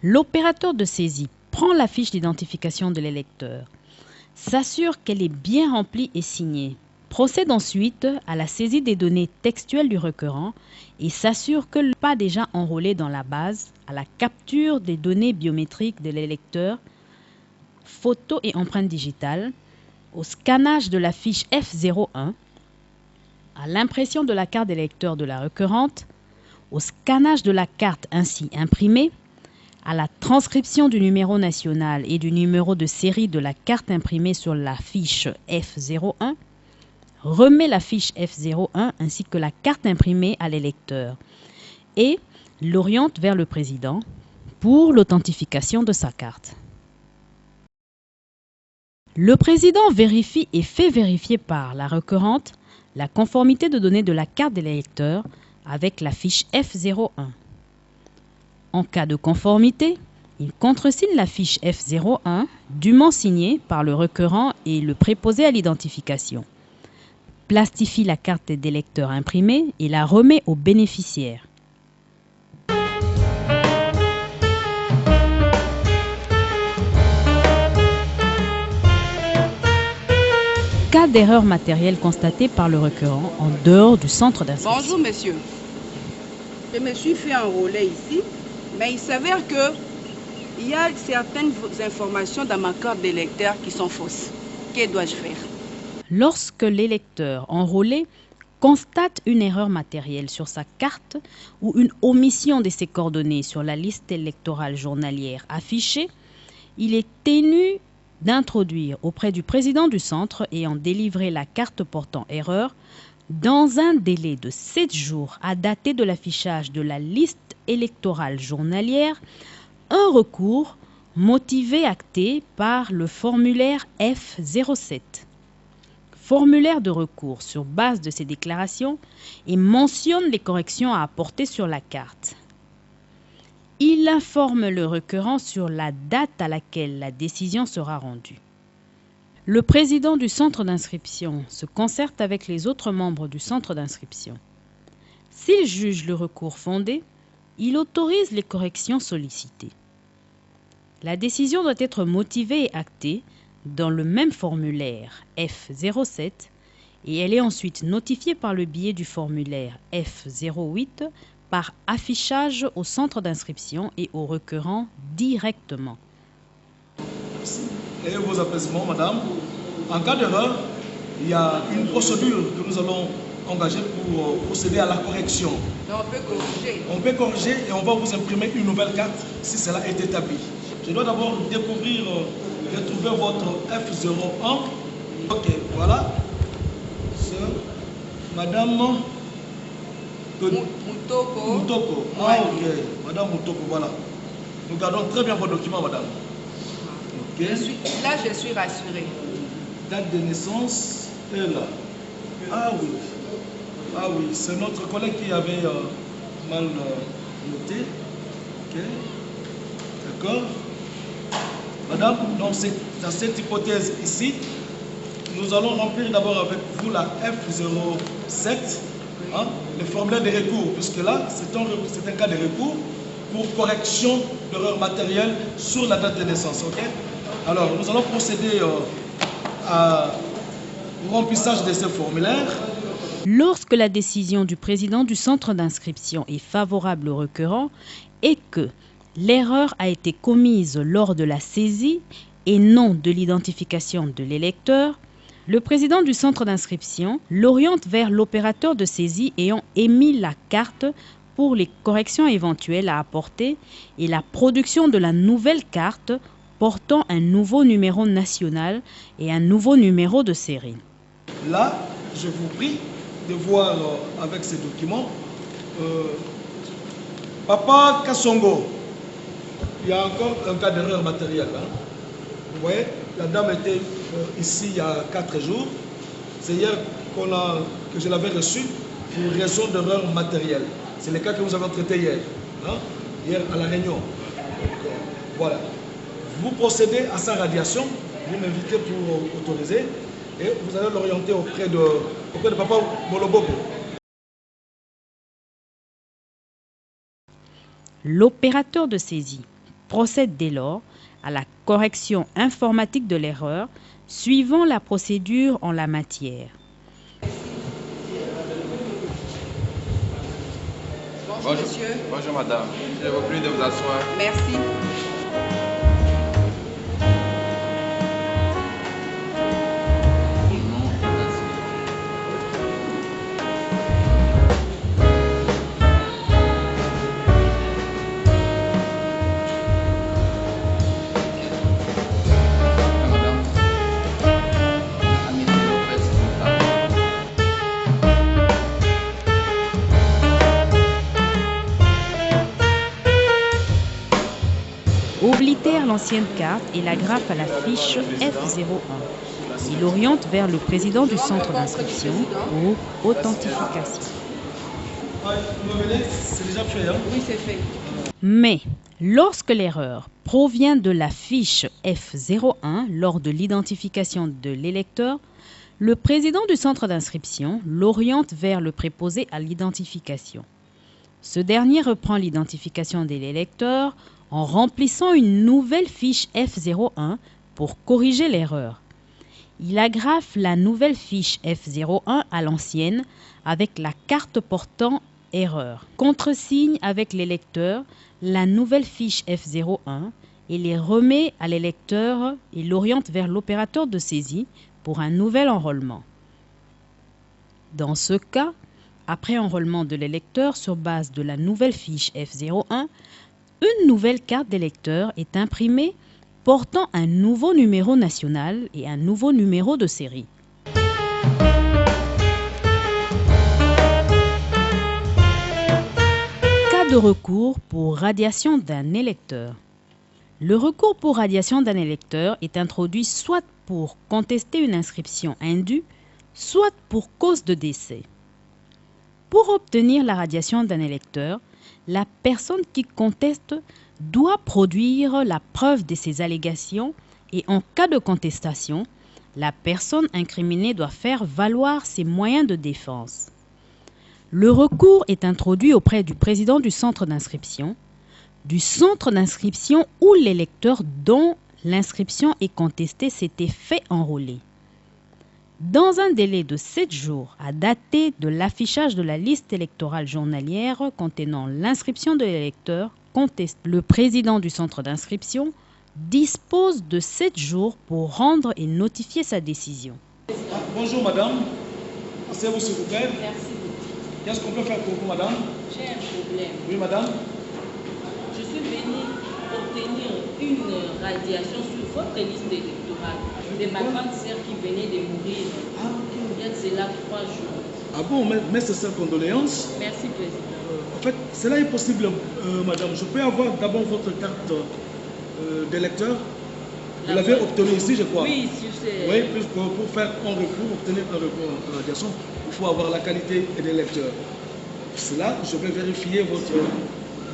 L'opérateur de saisie prend la fiche d'identification de l'électeur, s'assure qu'elle est bien remplie et signée, procède ensuite à la saisie des données textuelles du requérant et s'assure que le pas déjà enrôlé dans la base, à la capture des données biométriques de l'électeur, photos et empreintes digitales, au scannage de la fiche F01, à l'impression de la carte d'électeur de la requérante, au scannage de la carte ainsi imprimée, à la transcription du numéro national et du numéro de série de la carte imprimée sur la fiche F01, remet la fiche F01 ainsi que la carte imprimée à l'électeur et l'oriente vers le président pour l'authentification de sa carte. Le président vérifie et fait vérifier par la requérante la conformité de données de la carte de l'électeur avec la fiche F01. En cas de conformité, il contresigne la fiche F01 dûment signée par le requérant et le préposé à l'identification, plastifie la carte d'électeur imprimée et la remet au bénéficiaire. Cas d'erreur matérielle constatée par le requérant en dehors du centre d'inscription. Bonjour monsieur, je me suis fait enrôler ici, mais il s'avère qu'il y a certaines informations dans ma carte d'électeur qui sont fausses. Que dois-je faire? Lorsque l'électeur enrôlé constate une erreur matérielle sur sa carte ou une omission de ses coordonnées sur la liste électorale journalière affichée, il est tenu d'introduire auprès du président du centre ayant délivré la carte portant erreur, dans un délai de 7 jours à dater de l'affichage de la liste électorale journalière, un recours motivé acté par le formulaire F07. Formulaire de recours sur base de ces déclarations et mentionne les corrections à apporter sur la carte. Il informe le requérant sur la date à laquelle la décision sera rendue. Le président du centre d'inscription se concerte avec les autres membres du centre d'inscription. S'il juge le recours fondé, il autorise les corrections sollicitées. La décision doit être motivée et actée dans le même formulaire F07 et elle est ensuite notifiée par le biais du formulaire F08 par affichage au centre d'inscription et au requérant directement. Et vos apaisements, madame. En cas d'erreur, il y a une procédure que nous allons engager pour procéder à la correction. Non, on peut corriger. On peut corriger et on va vous imprimer une nouvelle carte si cela est établi. Je dois d'abord découvrir, retrouver votre F01. Ok, voilà. Madame Moutoko. Moutoko. Ah, ok. Madame Moutoko, voilà. Nous gardons très bien vos documents, madame. Ok. Là, je suis rassurée. Date de naissance est là. Ah oui. Ah oui, c'est notre collègue qui avait mal noté. Ok. D'accord. Madame, donc c'est dans cette hypothèse ici, nous allons remplir d'abord avec vous la F07, hein, le formulaire de recours, puisque là, c'est un cas de recours pour correction d'erreur matérielle sur la date de naissance. Ok. Alors, nous allons procéder au remplissage de ce formulaire. Lorsque la décision du président du centre d'inscription est favorable au requérant et que l'erreur a été commise lors de la saisie et non de l'identification de l'électeur, le président du centre d'inscription l'oriente vers l'opérateur de saisie ayant émis la carte pour les corrections éventuelles à apporter et la production de la nouvelle carte portant un nouveau numéro national et un nouveau numéro de série. Là, je vous prie de voir avec ces documents Papa Kassongo. Il y a encore un cas d'erreur matérielle. Hein. Vous voyez, la dame était ici il y a 4 jours. C'est hier que je l'avais reçue pour raison d'erreur matérielle. C'est le cas que nous avons traité hier. Hein, hier à la réunion. Donc, voilà. Vous procédez à sa radiation. Vous m'invitez pour autoriser. Et vous allez l'orienter auprès de Papa Moloboko. L'opérateur de saisie procède dès lors à la correction informatique de l'erreur suivant la procédure en la matière. Bonjour, monsieur. Bonjour madame. Je vous prie de vous asseoir. Merci. Oblitère l'ancienne carte et la graffe à la fiche F01. Il oriente vers le président du centre d'inscription pour authentification. C'est déjà fait, hein? Oui, c'est fait. Mais lorsque l'erreur provient de la fiche F01 lors de l'identification de l'électeur, le président du centre d'inscription l'oriente vers le préposé à l'identification. Ce dernier reprend l'identification de l'électeur en remplissant une nouvelle fiche F01 pour corriger l'erreur. Il agrafe la nouvelle fiche F01 à l'ancienne avec la carte portant erreur. Contresigne avec l'électeur la nouvelle fiche F01 et les remet à l'électeur et l'oriente vers l'opérateur de saisie pour un nouvel enrôlement. Dans ce cas, après enrôlement de l'électeur sur base de la nouvelle fiche F01, une nouvelle carte d'électeur est imprimée portant un nouveau numéro national et un nouveau numéro de série. Cas de recours pour radiation d'un électeur. Le recours pour radiation d'un électeur est introduit soit pour contester une inscription indue, soit pour cause de décès. Pour obtenir la radiation d'un électeur, la personne qui conteste doit produire la preuve de ses allégations et en cas de contestation, la personne incriminée doit faire valoir ses moyens de défense. Le recours est introduit auprès du président du centre d'inscription où l'électeur dont l'inscription est contestée s'était fait enrôler. Dans un délai de 7 jours à dater de l'affichage de la liste électorale journalière contenant l'inscription de l'électeur contesté, le président du centre d'inscription dispose de 7 jours pour rendre et notifier sa décision. Bonjour madame, asseyez-vous s'il vous plaît. Merci. Qu'est-ce qu'on peut faire pour vous madame? J'ai un problème. Oui madame. Je suis venue obtenir une radiation sur votre liste électorale de ma grande sœur qui venait de mourir. Il y a de cela 3 jours. Ah bon, mes sincères condoléances. Merci, Président. En fait, cela est possible, madame. Je peux avoir d'abord votre carte d'électeur. Vous l'avez obtenue ici, je crois. Oui, je sais. Oui, pour faire un recours, obtenir un recours en radiation, il faut avoir la qualité d'électeur. Pour cela, je vais vérifier votre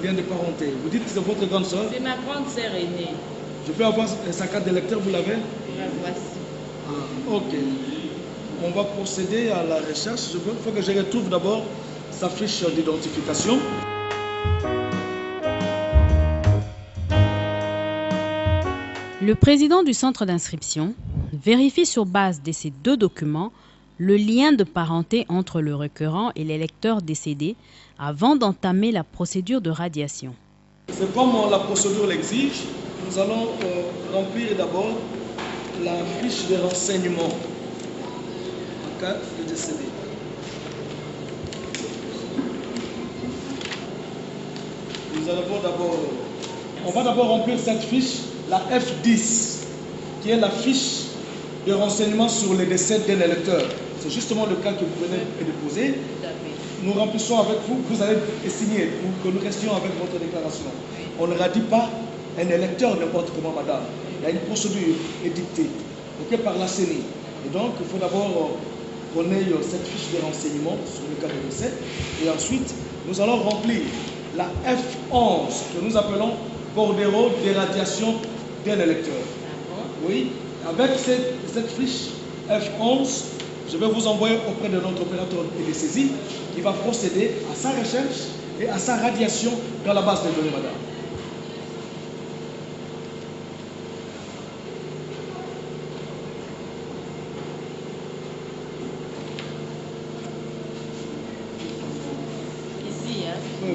lien de parenté. Vous dites que c'est votre grande soeur? C'est ma grande sœur aînée. Je peux avoir sa carte d'électeur, vous l'avez? La voici. Ah, ok. On va procéder à la recherche. Il faut que je retrouve d'abord sa fiche d'identification. Le président du centre d'inscription vérifie sur base de ces deux documents le lien de parenté entre le requérant et l'électeur décédé avant d'entamer la procédure de radiation. C'est comme la procédure l'exige, nous allons remplir d'abord la fiche de renseignement en cas de décédé. On va d'abord remplir cette fiche, la F10, qui est la fiche de renseignement sur le décès d'un électeur. C'est justement le cas que vous venez de poser. Nous remplissons avec vous, vous allez signer pour que nous restions avec votre déclaration. On ne radie pas un électeur n'importe comment, madame. Il y a une procédure édictée par la CENI. Et donc, il faut d'abord qu'on ait cette fiche de renseignement sur le cas de décès. Et ensuite, nous allons remplir la F11, que nous appelons bordereau d'irradiation d'un électeur. Oui, avec cette fiche F11, je vais vous envoyer auprès de notre opérateur de saisie qui va procéder à sa recherche et à sa radiation dans la base de données, madame. Ici, hein? Oui.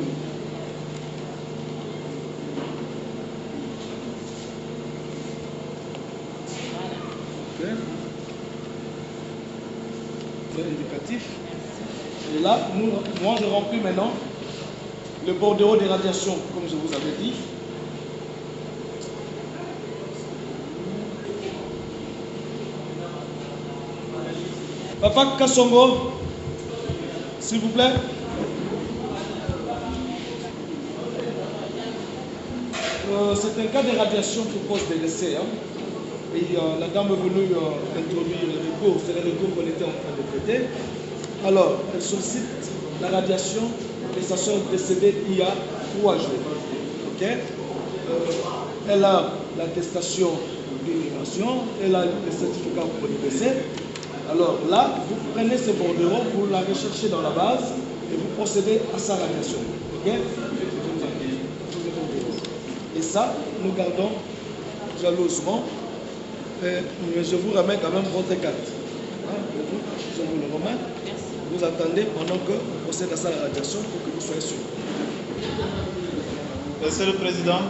Voilà. Ok. C'est indicatif. Et là, moi je remplis maintenant le bordereau des radiations, comme je vous avais dit. Papa Kassongo, s'il vous plaît. C'est un cas de radiation qui cause des décès. Hein. Et la dame est venue introduire le recours, c'est le recours qu'on était en train de traiter. Alors, elle sollicite la radiation de sa soeur décédée il y a 3 jours. Okay? Elle a l'attestation d'immigration, elle a le certificat pour le décès. Alors là, vous prenez ce bordereau, vous la recherchez dans la base et vous procédez à sa radiation. Okay? Et ça, nous gardons jalousement. Mais je vous remets quand même votre carte. Hein? Je vous le remets. Vous attendez pendant que vous procédez à sa radiation pour que vous soyez sûr. Monsieur le Président,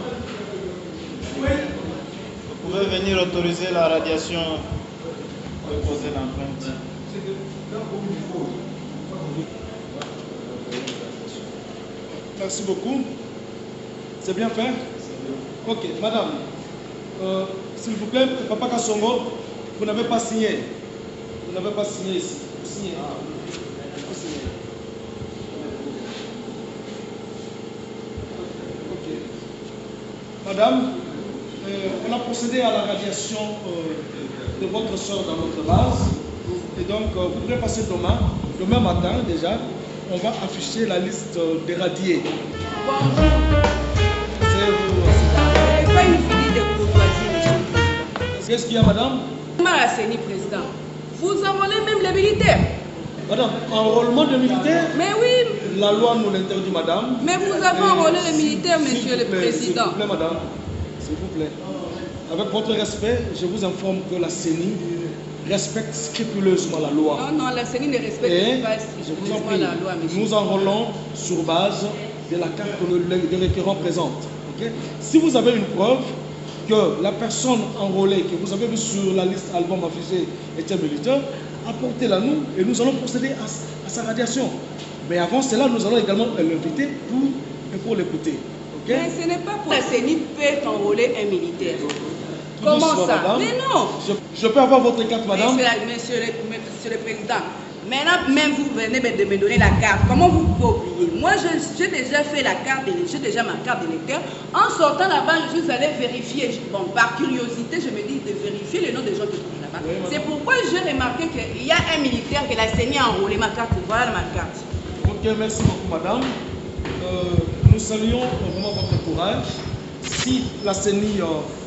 vous pouvez venir autoriser la radiation de poser l'empreinte. Merci beaucoup. C'est bien fait? Ok, madame. S'il vous plaît, Papa Kassongo, vous n'avez pas signé. Vous n'avez pas signé ici. Vous signez. Vous signez. Ok. Madame, on a procédé à la radiation de votre soeur dans notre base. Et donc, vous pouvez passer demain matin déjà, on va afficher la liste des radiés. Bonjour. C'est vous. Pas une fille de courtoisie, monsieur le président. Qu'est-ce qu'il y a, madame? Marasséni, président. Vous enrôlez même les militaires. Madame, enrôlement de militaires? Mais oui. La loi nous l'interdit, madame. Mais vous avez enrôlé les militaires, monsieur le président. S'il vous plaît, madame. S'il vous plaît. Avec votre respect, je vous informe que la CENI respecte scrupuleusement la loi. Non, la CENI ne respecte pas scrupuleusement la loi, monsieur. Nous enrôlons sur base de la carte que le requérant présente. Okay? Si vous avez une preuve que la personne enrôlée, que vous avez vu sur la liste album affichée était militaire, apportez-la nous et nous allons procéder à sa radiation. Mais avant cela, nous allons également l'inviter pour l'écouter. Okay? Mais ce n'est pas pour la CENI peut enrôler un militaire. Comment ça? Madame. Mais non. Je peux avoir votre carte, madame? Monsieur le Président, Maintenant, même vous venez de me donner la carte. Comment vous pouvez oublier? Moi, j'ai déjà fait la carte, j'ai déjà ma carte d'électeur. En sortant là-bas, je suis allé vérifier. Bon, par curiosité, je me dis de vérifier les noms des gens qui sont là-bas. Oui, c'est pourquoi j'ai remarqué qu'il y a un militaire qui a CENI a enrôlé ma carte. Voilà ma carte. Ok, merci beaucoup, madame. Nous saluons vraiment votre courage. Si la CENI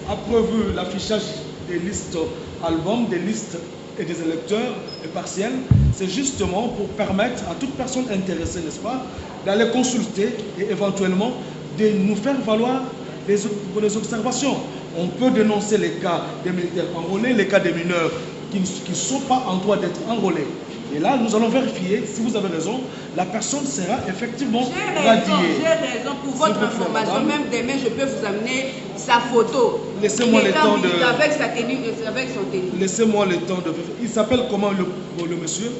a prévu l'affichage des listes albums, des listes et des électeurs partiels, c'est justement pour permettre à toute personne intéressée, n'est-ce pas, d'aller consulter et éventuellement de nous faire valoir les observations. On peut dénoncer les cas des militaires enrôlés, les cas des mineurs qui ne sont pas en droit d'être enrôlés. Et là, nous allons vérifier, si vous avez raison, la personne sera effectivement radiée. J'ai raison pour votre information. Même demain, je peux vous amener sa photo. Laissez-moi le temps de... Avec sa tenue, avec son tenue. Laissez-moi le temps de... Il s'appelle comment le monsieur?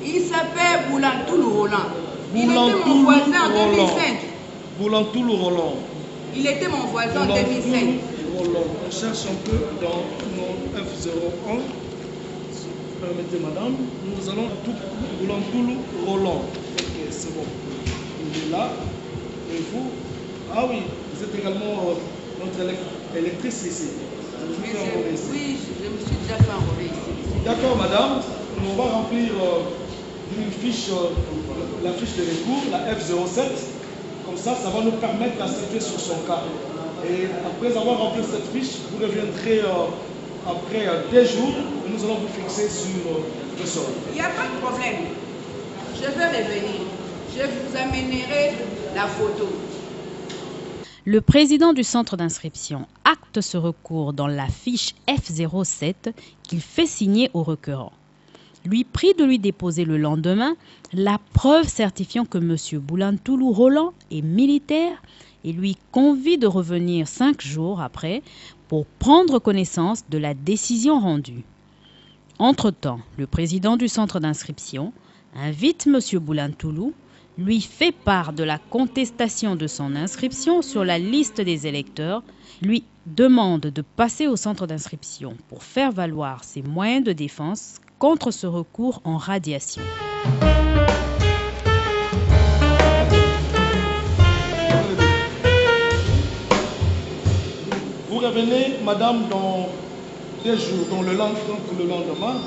Il s'appelle Boulantoulou Roland. Il était mon voisin en 2005. Boulantoulou Roland. Il était mon voisin en 2005. Roland. On cherche un peu dans mon F01. Permettez, madame, nous allons tout Boulantoulou Roland. Ok, c'est bon. Il est là. Et vous? Ah oui, vous êtes également notre électrice ici. Oui, je me suis déjà fait enrôler ici. D'accord, madame. On va remplir une fiche, la fiche de recours, la F07. Comme ça, ça va nous permettre d'accepter sur son cas. Et après avoir rempli cette fiche, vous reviendrez après 2 jours et nous allons vous fixer sur le sol. Il n'y a pas de problème. Je vais revenir. Je vous amènerai la photo. Le président du centre d'inscription acte ce recours dans la fiche F07 qu'il fait signer au requérant. Lui prie de lui déposer le lendemain la preuve certifiant que M. Boulantoulou Roland est militaire et lui convie de revenir 5 jours après pour prendre connaissance de la décision rendue. Entre-temps, le président du centre d'inscription invite M. Boulantoulou, lui fait part de la contestation de son inscription sur la liste des électeurs, lui demande de passer au centre d'inscription pour faire valoir ses moyens de défense contre ce recours en radiation. Vous revenez, madame, dans 2 jours, dans le lendemain,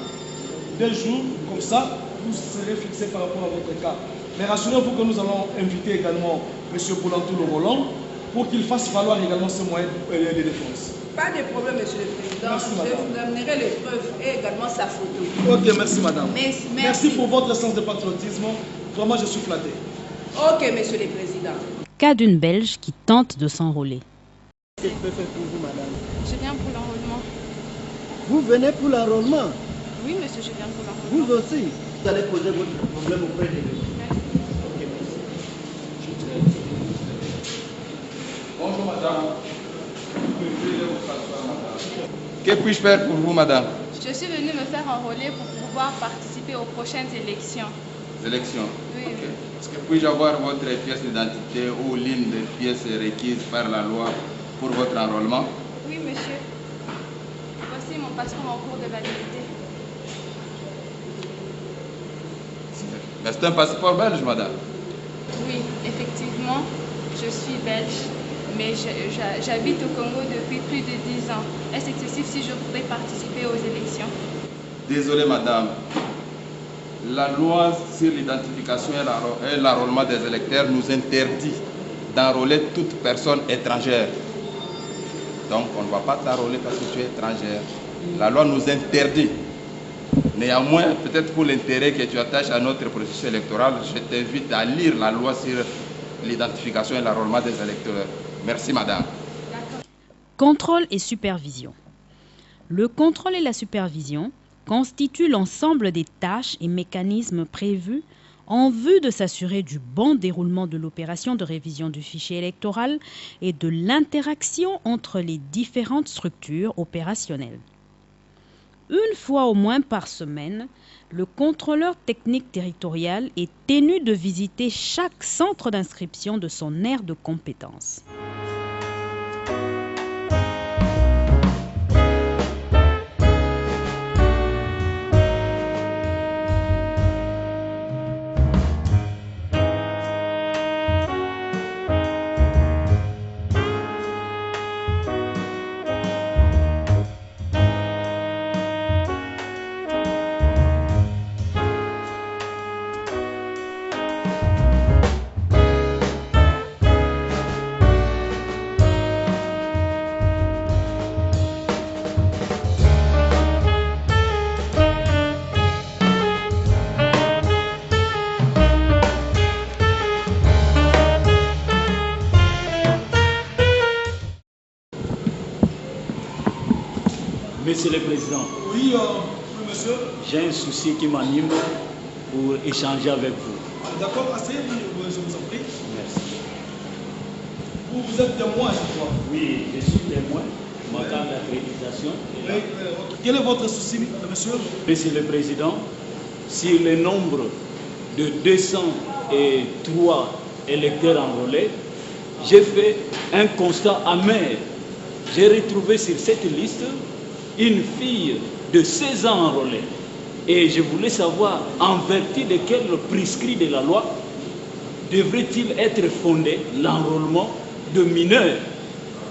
2 jours, comme ça, vous serez fixé par rapport à votre cas. Mais rassurez-vous que nous allons inviter également M. Boulantoulou Roland pour qu'il fasse valoir également ses moyens de défense. Pas de problème, Monsieur le Président. Merci, je vous amènerai les preuves et également sa photo. Ok, merci madame. Merci pour votre sens de patriotisme. Vraiment, je suis flatté. Ok, Monsieur le Président. Cas d'une Belge qui tente de s'enrôler. Qu'est-ce que je peux faire pour vous, madame? Je viens pour l'enrôlement. Vous venez pour l'enrôlement? Oui, monsieur, je viens pour l'enrôlement. Vous aussi? Vous allez poser votre problème auprès de lui. Ok, merci. Bonjour, madame. Que puis-je faire pour vous, madame? Je suis venue me faire enrôler pour pouvoir participer aux prochaines élections. Élections? Oui. Okay. Est-ce que puis-je avoir votre pièce d'identité ou l'une des pièces requises par la loi pour votre enrôlement? Oui, monsieur. Voici mon passeport en cours de validité. Mais c'est un passeport belge, madame? Oui, effectivement, je suis belge, mais j'habite au Congo depuis plus de 10 ans. Est-ce excessif si je voudrais participer aux élections? Désolé, madame. La loi sur l'identification et l'enrôlement des électeurs nous interdit d'enrôler toute personne étrangère. Donc, on ne va pas t'enrôler parce que tu es étrangère. La loi nous interdit. Néanmoins, peut-être pour l'intérêt que tu attaches à notre processus électoral, je t'invite à lire la loi sur l'identification et l'enrôlement des électeurs. Merci, madame. Contrôle et supervision. Le contrôle et la supervision constituent l'ensemble des tâches et mécanismes prévus en vue de s'assurer du bon déroulement de l'opération de révision du fichier électoral et de l'interaction entre les différentes structures opérationnelles. Une fois au moins par semaine, le contrôleur technique territorial est tenu de visiter chaque centre d'inscription de son aire de compétence. Monsieur le Président. Oui, monsieur. J'ai un souci qui m'anime pour échanger avec vous. D'accord, asseyez-vous, je vous en prie. Merci. Vous êtes témoin, je crois. Oui, je suis témoin. Ma carte d'accréditation. Quel est votre souci, monsieur? Monsieur le Président, sur le nombre de 203 électeurs enrôlés, j'ai fait un constat amer. J'ai retrouvé sur cette liste une fille de 16 ans enrôlée. Et je voulais savoir, en vertu de quel prescrit de la loi devrait-il être fondé l'enrôlement de mineurs?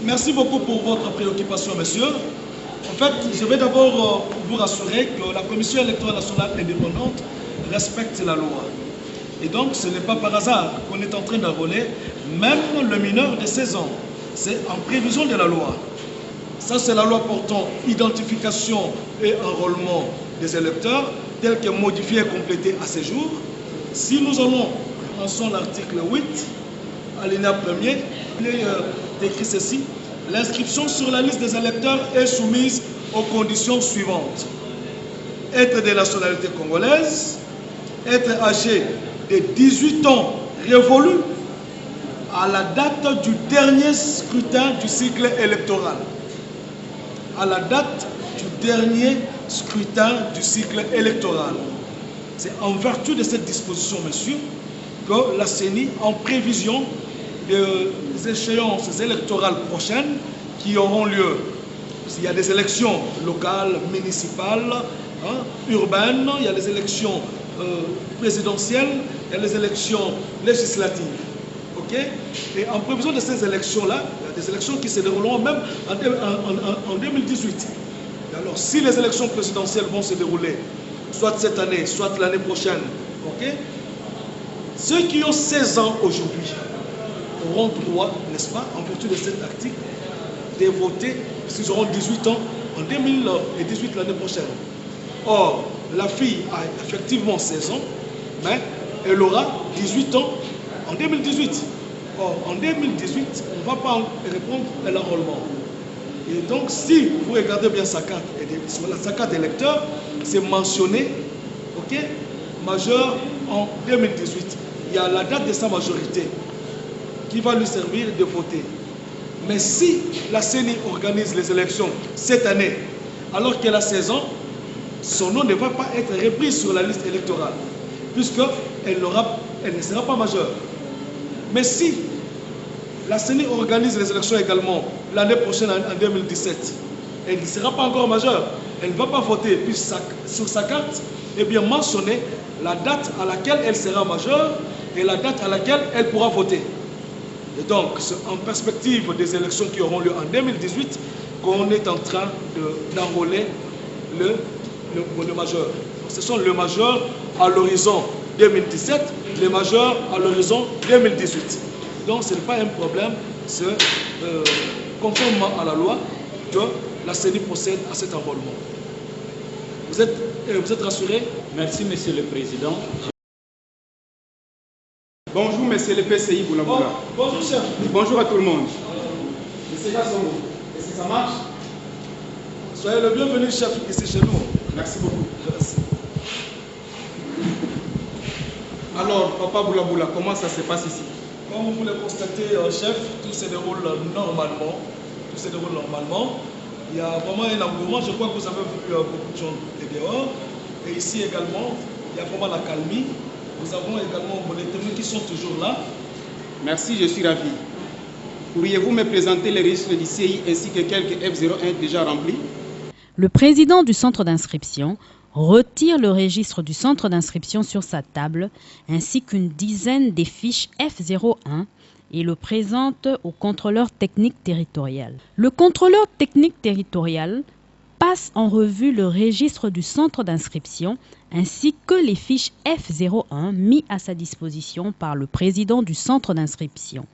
Merci beaucoup pour votre préoccupation, monsieur. En fait, je vais d'abord vous rassurer que la Commission électorale nationale indépendante respecte la loi. Et donc, ce n'est pas par hasard qu'on est en train d'enrôler même le mineur de 16 ans. C'est en prévision de la loi. Ça, c'est la loi portant identification et enrôlement des électeurs, telle que modifiée et complétée à ce jour. Si nous allons en l'article 8, alinéa 1er, il est écrit ceci: l'inscription sur la liste des électeurs est soumise aux conditions suivantes. Être de nationalité congolaise, être âgé de 18 ans révolus à la date du dernier scrutin du cycle électoral. À la date du dernier scrutin du cycle électoral. C'est en vertu de cette disposition, monsieur, que la CENI, en prévision des échéances électorales prochaines qui auront lieu, il y a des élections locales, municipales, urbaines, il y a des élections présidentielles, il y a des élections législatives. Okay? Et en prévision de ces élections-là, il y a des élections qui se dérouleront même en 2018. Et alors, si les élections présidentielles vont se dérouler, soit cette année, soit l'année prochaine, okay? Ceux qui ont 16 ans aujourd'hui auront droit, n'est-ce pas, en vertu de cet article, de voter s'ils auront 18 ans en 2018 l'année prochaine. Or, la fille a effectivement 16 ans, mais elle aura 18 ans en 2018. Or, en 2018, on ne va pas répondre à l'enrôlement. Et donc, si vous regardez bien sa carte, sur sa carte d'électeur, c'est mentionné, ok, majeur en 2018. Il y a la date de sa majorité qui va lui servir de voter. Mais si la CENI organise les élections cette année, alors qu'elle a 16 ans, son nom ne va pas être repris sur la liste électorale, puisqu'elle ne sera pas majeure. Mais si la CENI organise les élections également l'année prochaine, en 2017, elle ne sera pas encore majeure, elle ne va pas voter, puis sur sa carte est bien mentionné la date à laquelle elle sera majeure et la date à laquelle elle pourra voter. Et donc, c'est en perspective des élections qui auront lieu en 2018 qu'on est en train d'enrôler le majeur. Ce sont les majeurs à l'horizon 2017, les majeurs à l'horizon 2018. Donc, ce n'est pas un problème, c'est conformément à la loi que la CENI procède à cet enrôlement. Vous êtes rassuré? Merci, Monsieur le Président. Bonjour, Monsieur le PCI Boulaboula. Bonjour, chef. Bonjour à tout le monde. Monsieur Gassongo, est-ce que ça marche? Soyez le bienvenu, chef, ici chez nous. Merci beaucoup. Merci. Alors, Papa Boulaboula, comment ça se passe ici? Comme vous le constatez, chef, tout se déroule normalement. Tout se déroule normalement. Il y a vraiment un engouement. Je crois que vous avez vu beaucoup de gens dehors. Et ici également, il y a vraiment la calmie. Nous avons également les témoins qui sont toujours là. Merci, je suis ravi. Pourriez-vous me présenter les registres du CI ainsi que quelques F01 déjà remplis? Le président du centre d'inscription retire le registre du centre d'inscription sur sa table ainsi qu'une dizaine des fiches F01 et le présente au contrôleur technique territorial. Le contrôleur technique territorial passe en revue le registre du centre d'inscription ainsi que les fiches F01 mis à sa disposition par le président du centre d'inscription.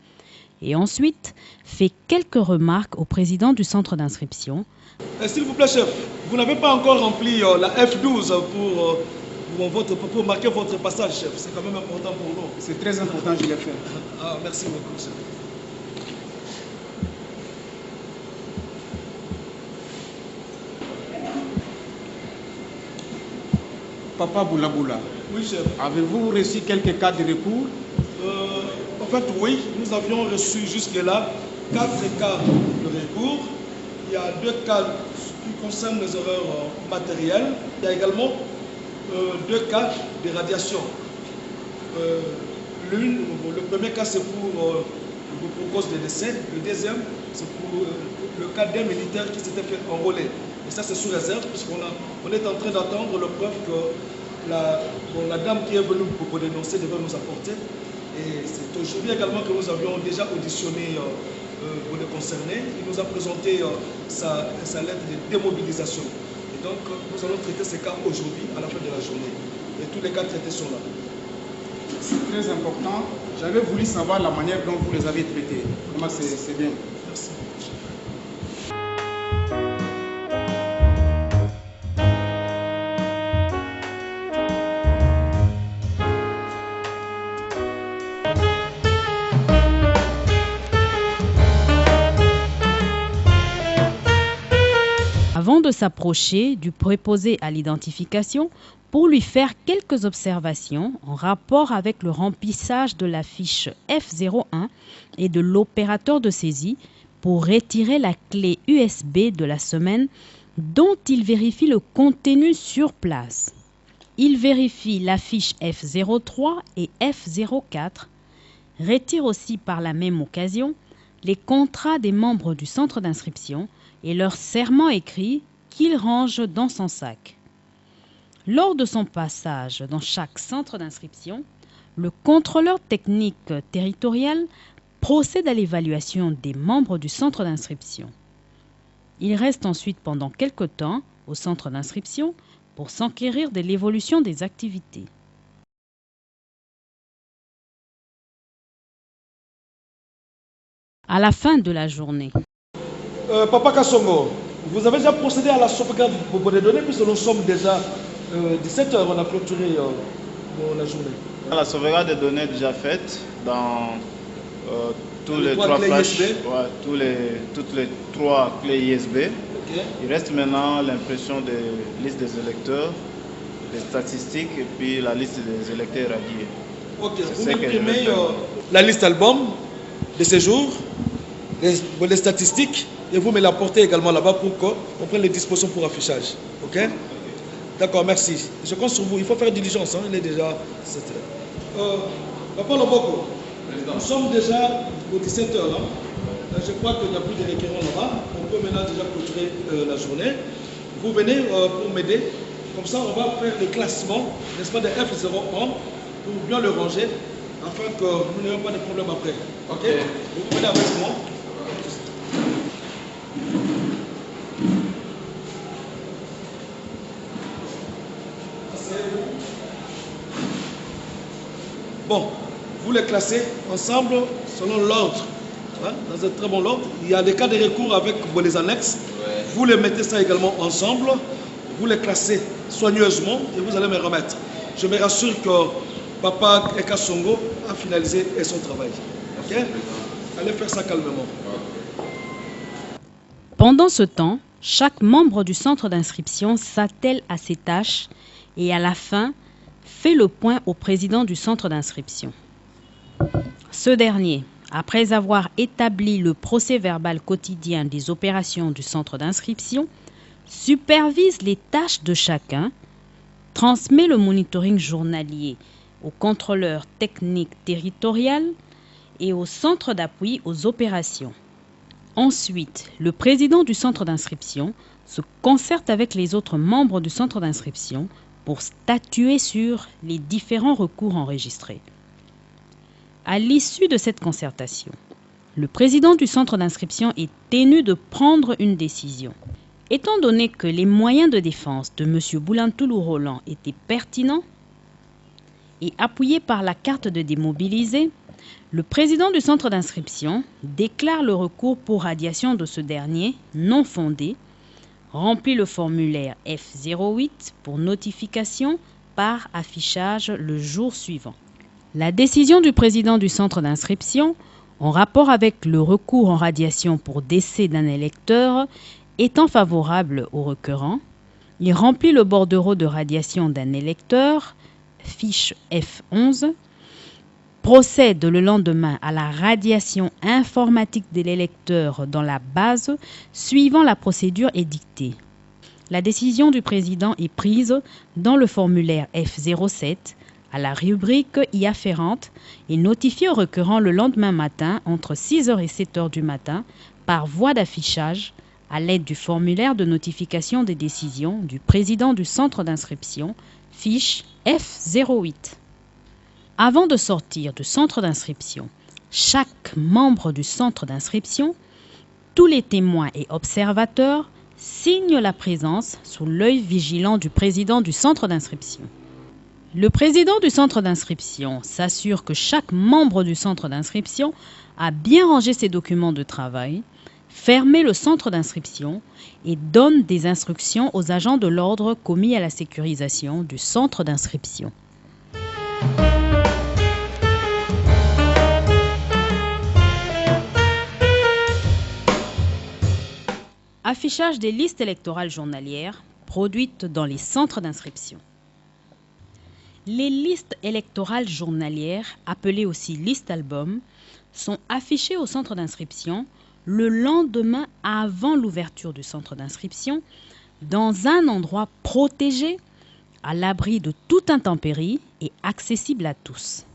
Et ensuite, fait quelques remarques au président du centre d'inscription. S'il vous plaît, chef, vous n'avez pas encore rempli la F12 pour marquer votre passage, chef. C'est quand même important pour nous. C'est très important, je l'ai fait. Ah, merci beaucoup, chef. Papa Boulaboula, oui, chef. Avez-vous reçu quelques cas de recours? En fait, oui, nous avions reçu jusque-là 4 cas de recours. Il y a 2 cas qui concernent les erreurs matérielles. Il y a également 2 cas de radiation. Le premier cas, c'est pour cause de décès. Le deuxième, c'est pour le cas d'un militaire qui s'était fait enrôler. Et ça, c'est sous réserve, puisqu'on est en train d'attendre le preuve que la dame qui est venue pour dénoncer devait nous apporter. Et c'est aujourd'hui également que nous avions déjà auditionné pour le concerné. Il nous a présenté sa lettre de démobilisation. Et donc, nous allons traiter ces cas aujourd'hui, à la fin de la journée. Et tous les cas traités sont là. C'est très important. J'avais voulu savoir la manière dont vous les avez traités. Comment c'est bien. Merci. Avant de s'approcher du préposé à l'identification pour lui faire quelques observations en rapport avec le remplissage de la fiche F01 et de l'opérateur de saisie pour retirer la clé USB de la semaine dont il vérifie le contenu sur place. Il vérifie la fiche F03 et F04, retire aussi par la même occasion les contrats des membres du centre d'inscription et leur serment écrit qu'il range dans son sac. Lors de son passage dans chaque centre d'inscription, le contrôleur technique territorial procède à l'évaluation des membres du centre d'inscription. Il reste ensuite pendant quelque temps au centre d'inscription pour s'enquérir de l'évolution des activités. À la fin de la journée. Papa Kassongo, vous avez déjà procédé à la sauvegarde des données puisque nous sommes déjà 17 h, on a clôturé la journée. La sauvegarde des données est déjà faite dans tous les 3 flashs, toutes les 3 clés USB. Okay. Il reste maintenant l'impression des listes des électeurs, des statistiques et puis la liste des électeurs radiés. Ok, vous imprimez la liste album de séjour, les statistiques, et vous me l'apportez également là-bas pour qu'on prenne les dispositions pour affichage. Ok? D'accord, merci. Je compte sur vous. Il faut faire diligence, hein? Il est déjà 7 h. Papa Loboko, nous sommes déjà aux 17 h. Hein? Je crois qu'il n'y a plus de requérants là-bas. On peut maintenant déjà clôturer la journée. Vous venez pour m'aider. Comme ça, on va faire le classement, n'est-ce pas, de F01 pour bien le ranger, afin que nous n'ayons pas de problème après. Ok? Vous venez avec moi. Bon, vous les classez ensemble selon l'ordre, hein, dans un très bon ordre. Il y a des cas de recours avec les annexes. Ouais. Vous les mettez ça également ensemble, vous les classez soigneusement et vous allez me remettre. Je me rassure que Papa Kassongo a finalisé son travail. Ok? Allez faire ça calmement. Pendant ce temps, chaque membre du centre d'inscription s'attelle à ses tâches et à la fin, fait le point au président du centre d'inscription. Ce dernier, après avoir établi le procès-verbal quotidien des opérations du centre d'inscription, supervise les tâches de chacun, transmet le monitoring journalier au contrôleur technique territorial et au centre d'appui aux opérations. Ensuite, le président du centre d'inscription se concerte avec les autres membres du centre d'inscription pour statuer sur les différents recours enregistrés. À l'issue de cette concertation, le président du centre d'inscription est tenu de prendre une décision. Étant donné que les moyens de défense de M. Boulantoulou Roland étaient pertinents et appuyés par la carte de démobilisé, le président du centre d'inscription déclare le recours pour radiation de ce dernier non fondé, remplit le formulaire F08 pour notification par affichage le jour suivant. La décision du président du centre d'inscription, en rapport avec le recours en radiation pour décès d'un électeur, étant favorable au requérant, Il remplit le bordereau de radiation d'un électeur, fiche F11, procède le lendemain à la radiation informatique de l'électeur dans la base suivant la procédure édictée. La décision du président est prise dans le formulaire F07 à la rubrique y afférente et notifiée au requérant le lendemain matin entre 6h et 7h du matin par voie d'affichage à l'aide du formulaire de notification des décisions du président du centre d'inscription, fiche F08. Avant de sortir du centre d'inscription, chaque membre du centre d'inscription, tous les témoins et observateurs signent la présence sous l'œil vigilant du président du centre d'inscription. Le président du centre d'inscription s'assure que chaque membre du centre d'inscription a bien rangé ses documents de travail, fermé le centre d'inscription et donne des instructions aux agents de l'ordre commis à la sécurisation du centre d'inscription. Affichage des listes électorales journalières produites dans les centres d'inscription. Les listes électorales journalières, appelées aussi listes albums, sont affichées au centre d'inscription le lendemain avant l'ouverture du centre d'inscription dans un endroit protégé, à l'abri de toute intempérie et accessible à tous.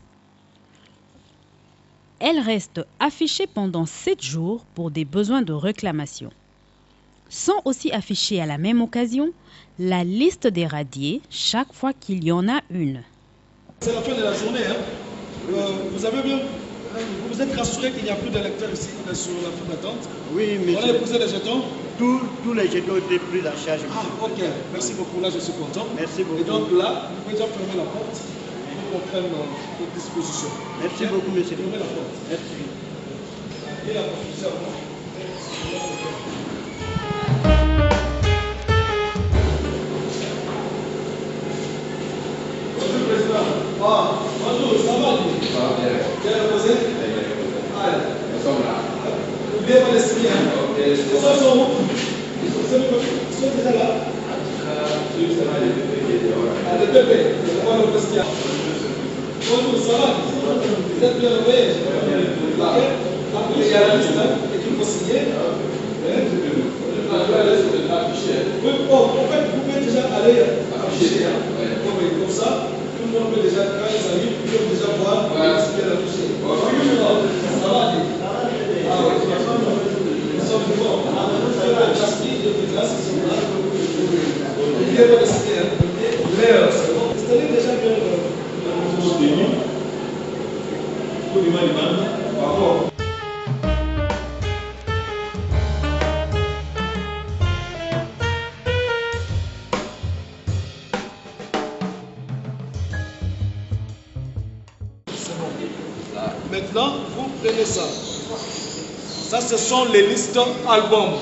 Elles restent affichées pendant 7 jours pour des besoins de réclamation. Sont aussi affichées à la même occasion la liste des radiés chaque fois qu'il y en a une. C'est la fin de la journée. Vous avez bien, vous vous êtes rassuré qu'il n'y a plus d'électeurs ici sur la file d'attente? Oui, monsieur. On a épousé les jetons? Tous les jetons étaient pris en charge. Ah, ok. Merci beaucoup. Là, je suis content. Merci beaucoup. Et donc là, vous pouvez déjà fermer la porte pour qu'on prenne les dispositions. Merci beaucoup, monsieur. Fermez la porte. Merci. Et la porte, bonjour, ça va? Bien reposé? Allez. Nous sommes là. N'oubliez pas l'esprit. Les autres sont où? Ils sont déjà là? Ah, les bébés. On va le poster. Bonjour, ça va? Vous êtes bien réveillés? Après, il y a la liste et qu'il faut signer. Oui, en fait, vous pouvez déjà aller afficher. Comme ça. Tout le monde peut déjà, quand ils arrivent, ils peuvent déjà voir ce qu'elle a touché. Ça va aller. Ah oui, nous sommes devant. Les classes, ils sont là. Il y a pas de l'air. Installez déjà bien le début. Pour l'imam, par rapport. Maintenant, vous prenez ça. Ça, ce sont les listes albums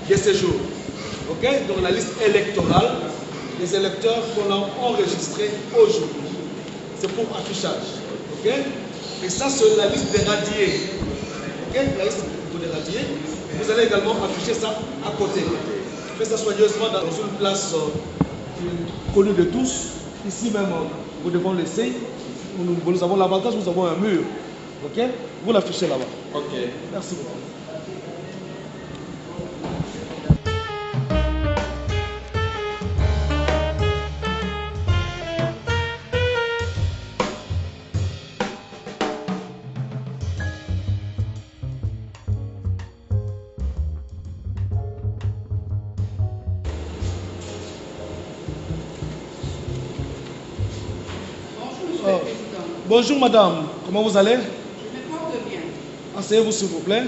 de ce jour. Ok? Donc la liste électorale des électeurs qu'on a enregistrés aujourd'hui. C'est pour affichage. Ok? Et ça, c'est la liste des radiés. Ok? La liste des radiés. Vous allez également afficher ça à côté. Faites ça soigneusement dans une place connue de tous. Ici même, nous devons laisser. Nous avons l'avantage, nous avons un mur. Ok? Vous l'affichez là-bas. Ok. Merci beaucoup. Bonjour madame, comment vous allez? Asseyez-vous s'il vous plaît.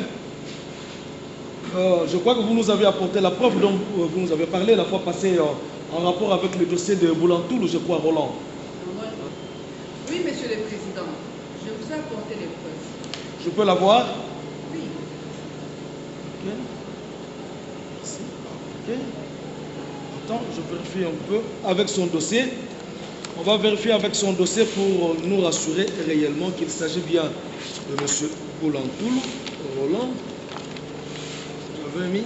Je crois que vous nous avez apporté la preuve dont vous nous avez parlé la fois passée en rapport avec le dossier de Boulantoul, je crois, Roland. Oui, monsieur le président, je vous ai apporté les preuves. Je peux la voir? Oui. Ok. Merci. Ok. Attends, je vérifie un peu avec son dossier. On va vérifier avec son dossier pour nous rassurer réellement qu'il s'agit bien de monsieur Boulantoul, Roland. Je l'avais mis.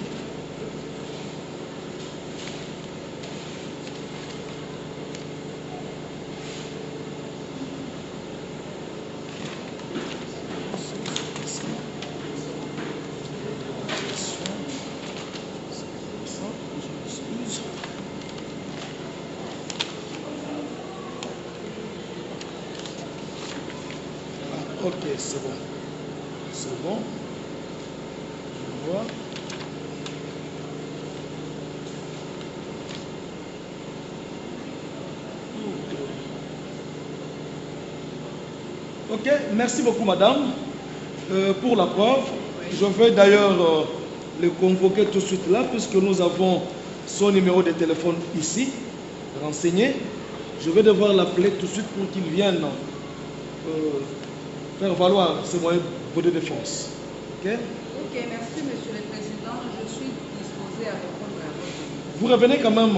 Ok, c'est bon. C'est bon. Je vois. Ok, merci beaucoup madame pour la preuve. Je vais d'ailleurs le convoquer tout de suite là, puisque nous avons son numéro de téléphone ici, renseigné. Je vais devoir l'appeler tout de suite pour qu'il vienne faire valoir ses moyens de défense. Ok? Ok, merci Monsieur le Président. Je suis disposé à répondre à votre question. Vous revenez quand même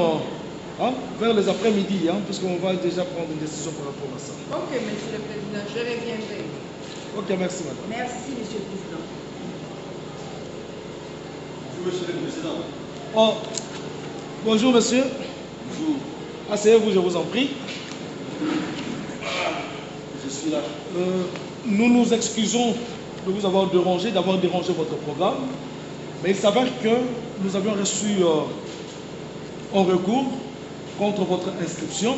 vers les après-midi, puisqu'on va déjà prendre une décision par rapport à ça. Ok, Monsieur le Président, je reviendrai. Ok, merci madame. Merci Monsieur le Président. Bonjour Monsieur le Président. Oh, bonjour monsieur. Bonjour. Asseyez-vous, je vous en prie. Je suis là. Nous nous excusons de vous avoir dérangé, d'avoir dérangé votre programme, mais il s'avère que nous avions reçu un recours contre votre inscription.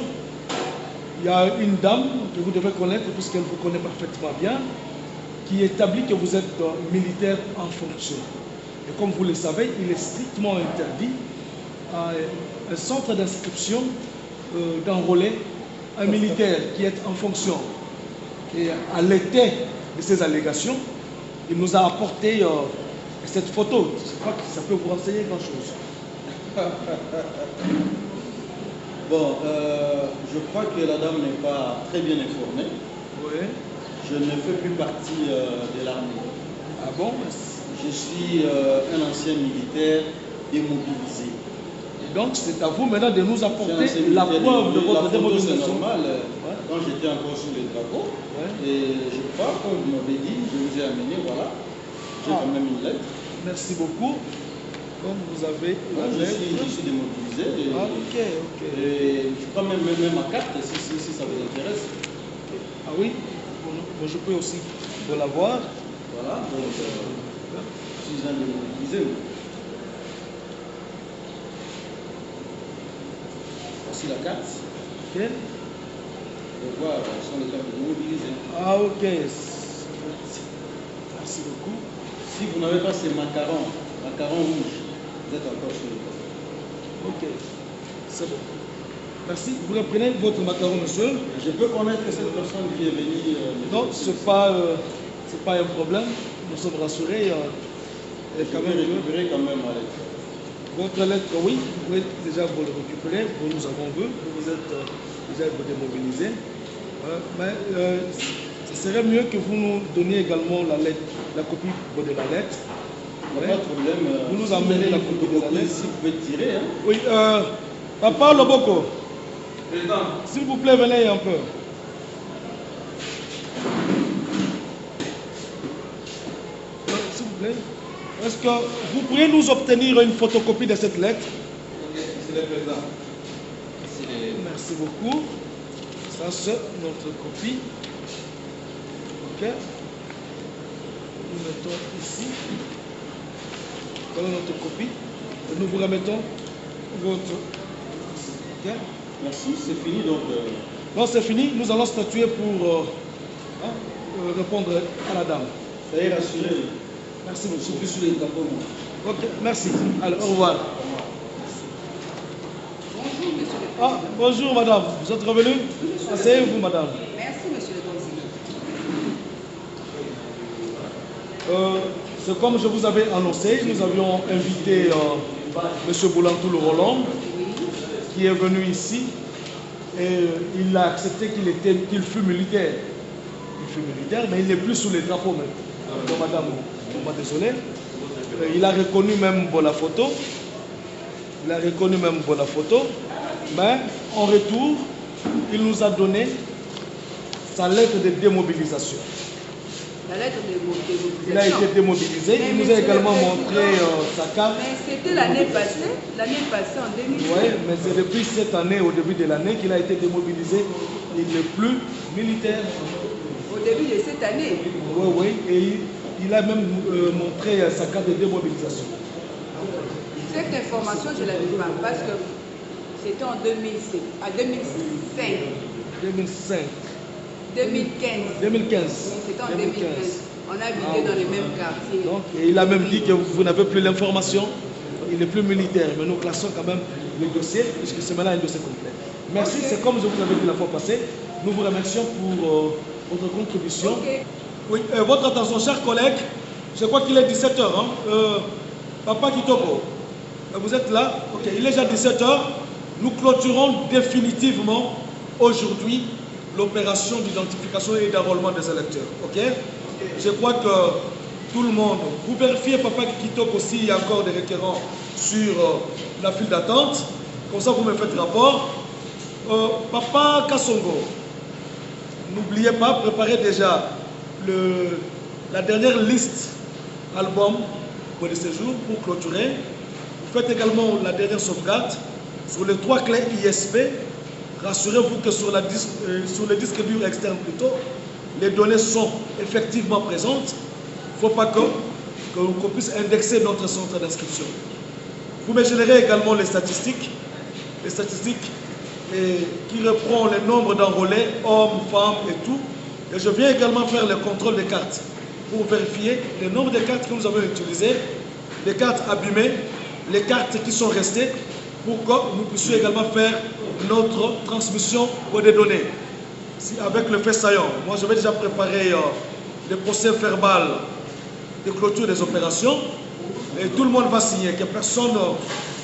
Il y a une dame que vous devez connaître, puisqu'elle vous connaît parfaitement bien, qui établit que vous êtes militaire en fonction. Et comme vous le savez, il est strictement interdit à un centre d'inscription d'enrôler un militaire qui est en fonction. Et à l'été de ces allégations, il nous a apporté cette photo. Je crois que ça peut vous renseigner grand-chose. Bon, je crois que la dame n'est pas très bien informée. Oui. Je ne fais plus partie de l'armée. Ah bon? Je suis un ancien militaire démobilisé. Et donc, c'est à vous maintenant de nous apporter la preuve de votre démobilisation. C'est normal. Quand j'étais encore sous les drapeaux, et je crois, comme vous m'avez dit, je vous ai amené, voilà. J'ai quand même une lettre. Merci beaucoup. Comme vous avez... je suis démobilisé. Ok. Et je crois même ma carte, si ça vous intéresse. Ah oui, bon, je peux aussi vous la voir. Voilà, donc je suis un démobilisé. Voici la carte. Ok. Et voilà, ce sont les cartes démobilisées. Ah ok. Merci beaucoup. Si vous n'avez pas ces macarons rouges, vous êtes encore sur le cas. Ok, c'est bon. Merci. Vous reprenez votre macaron, monsieur? Je peux connaître cette personne qui est venue. Non, ce n'est pas un problème. Nous sommes rassurés. Je vais récupérer quand même ma lettre. Votre lettre, oui, vous pouvez déjà vous le récupérer. Vous nous avons vu. Vous êtes déjà démobilisé. Mais ce serait mieux que vous nous donniez également la copie de la lettre. Pas de problème. Vous nous emmenez la copie de la lettre. Si vous pouvez tirer. Oui, Papa Loboko. S'il vous plaît, venez un peu. S'il vous plaît. Est-ce que vous pourriez nous obtenir une photocopie de cette lettre? C'est le président. Merci beaucoup. Ça, c'est notre copie. Ok. Nous mettons ici. Voilà notre copie. Et nous vous remettons votre... Ok. Merci, c'est fini donc. Non, c'est fini. Nous allons statuer pour répondre à la dame. Ça y est, rassurez. Merci, monsieur. Je suis sous les drapeaux. Ok, merci. Alors, au revoir. Bonjour, monsieur le président. Ah, bonjour, madame. Vous êtes revenu? Asseyez-vous, madame. Merci, monsieur le président. C'est comme je vous avais annoncé, nous avions invité M. Boulantoul Roland, qui est venu ici, et il a accepté qu'il fût militaire. Il fut militaire, mais il n'est plus sous les drapeaux même. Donc, madame, désolé. Il a reconnu même la photo. Mais en retour, il nous a donné sa lettre de démobilisation. La lettre de démobilisation. Il a été démobilisé. Mais il nous a également montré sa carte. Mais c'était l'année passée en 2016. Oui, mais c'est depuis cette année, au début de l'année, qu'il a été démobilisé. Il n'est plus militaire. Au début de cette année? Oui, et il a même montré sa carte de démobilisation. Cette information, je ne l'avais pas parce que c'était en 2005. 2005. 2015. 2015. C'était en 2015. On a habité dans les mêmes quartiers. Donc, et il a même dit que vous n'avez plus l'information. Il n'est plus militaire. Mais nous classons quand même le dossier, puisque c'est maintenant un dossier complet. Merci. C'est comme je vous l'avais dit la fois passée. Nous vous remercions pour votre contribution. Oui, votre attention, chers collègues. Je crois qu'il est 17h. Hein. Papa Kitoko, vous êtes là? Ok, il est déjà 17h. Nous clôturons définitivement aujourd'hui l'opération d'identification et d'enrôlement des électeurs. Ok? Je crois que tout le monde, vous vérifiez, Papa Kitoko, s'il y a encore des requérants sur la file d'attente. Comme ça, vous me faites rapport. Papa Kassongo, n'oubliez pas, préparez déjà la dernière liste album pour le séjour pour clôturer. Vous faites également la dernière sauvegarde sur les 3 clés ISP. Rassurez-vous que sur le disque dur externe plutôt, les données sont effectivement présentes. Il ne faut pas qu'on puisse indexer notre centre d'inscription. Vous me générez également les statistiques qui reprend le nombre d'enrôlés, hommes, femmes et tout. Et je viens également faire le contrôle des cartes pour vérifier le nombre de cartes que nous avons utilisées, les cartes abîmées, les cartes qui sont restées, pour que nous puissions également faire notre transmission des données. Avec le fait saillant, moi je vais déjà préparer le procès verbal de clôture des opérations et tout le monde va signer, que personne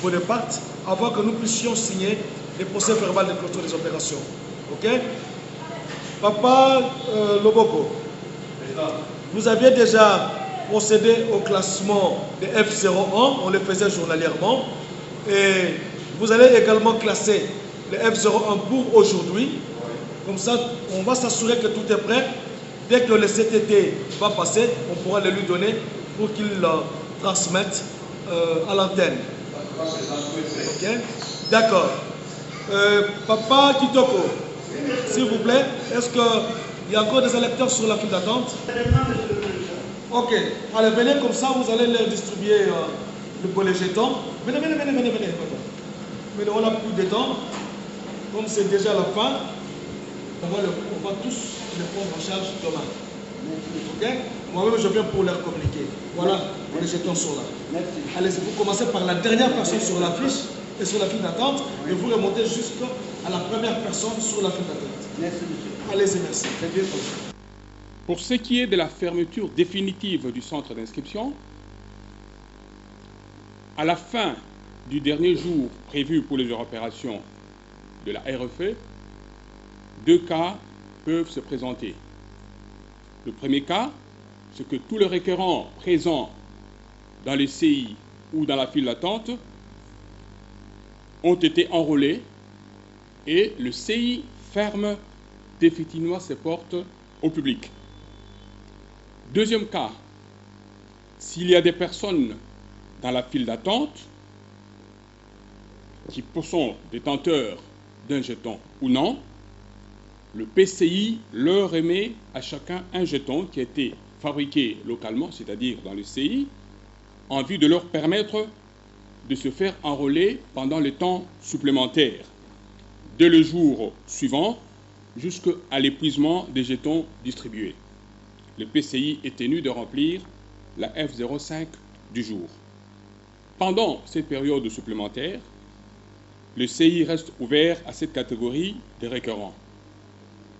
ne parte avant que nous puissions signer le procès verbal de clôture des opérations. Ok? Papa Loboko, vous aviez déjà procédé au classement des F01, on le faisait journalièrement, et vous allez également classer les F01 pour aujourd'hui. Comme ça, on va s'assurer que tout est prêt. Dès que le CTT va passer, on pourra le lui donner pour qu'il transmette à l'antenne. Ok? D'accord. Papa Kitoko, s'il vous plaît, est-ce qu'il y a encore des électeurs sur la file d'attente? Ok. Allez, venez comme ça, vous allez leur distribuer les jetons. Venez. Mais on n'a plus de temps. Comme c'est déjà la fin, on va tous les prendre en charge demain. Ok? Moi-même, je viens pour leur communiquer. Voilà, les jetons sont là. Merci. Allez, vous commencez par la dernière personne sur la fiche et sur la file d'attente, et vous remontez jusqu'à la première personne sur la file d'attente. Merci, monsieur. Allez-y, merci. C'est bien comme ça. Pour ce qui est de la fermeture définitive du centre d'inscription, à la fin du dernier jour prévu pour les opérations de la RFE, 2 cas peuvent se présenter. Le premier cas, c'est que tous les requérants présents dans les CI ou dans la file d'attente ont été enrôlés et le CI ferme définitivement ses portes au public. Deuxième cas, s'il y a des personnes dans la file d'attente qui sont détenteurs d'un jeton ou non, le PCI leur émet à chacun un jeton qui a été fabriqué localement, c'est-à-dire dans le CI, en vue de leur permettre de se faire enrôler pendant le temps supplémentaire, dès le jour suivant jusqu'à l'épuisement des jetons distribués. Le PCI est tenu de remplir la F05 du jour. Pendant cette période supplémentaire, le CI reste ouvert à cette catégorie de requérants.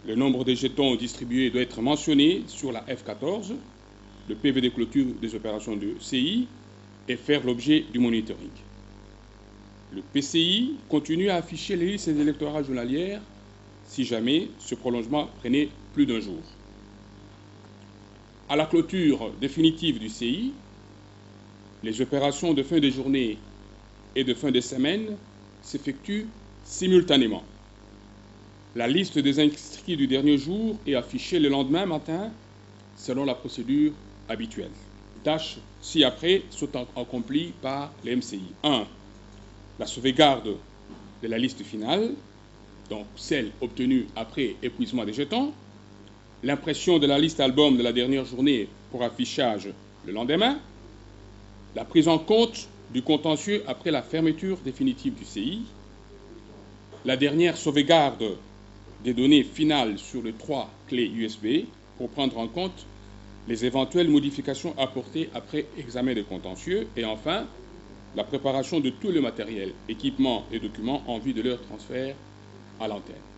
Le nombre de jetons distribués doit être mentionné sur la F14, le PV de clôture des opérations de CI, et faire l'objet du monitoring. Le PCI continue à afficher les listes électorales journalières si jamais ce prolongement prenait plus d'un jour. À la clôture définitive du CI, les opérations de fin de journée et de fin de semaine s'effectuent simultanément. La liste des inscrits du dernier jour est affichée le lendemain matin selon la procédure habituelle. Tâches ci-après sont accomplies par les MCI. 1. La sauvegarde de la liste finale, donc celle obtenue après épuisement des jetons. L'impression de la liste album de la dernière journée pour affichage le lendemain. La prise en compte du contentieux après la fermeture définitive du CI. La dernière sauvegarde des données finales sur les 3 clés USB pour prendre en compte les éventuelles modifications apportées après examen de contentieux et enfin la préparation de tout le matériel, équipements et documents en vue de leur transfert à l'antenne.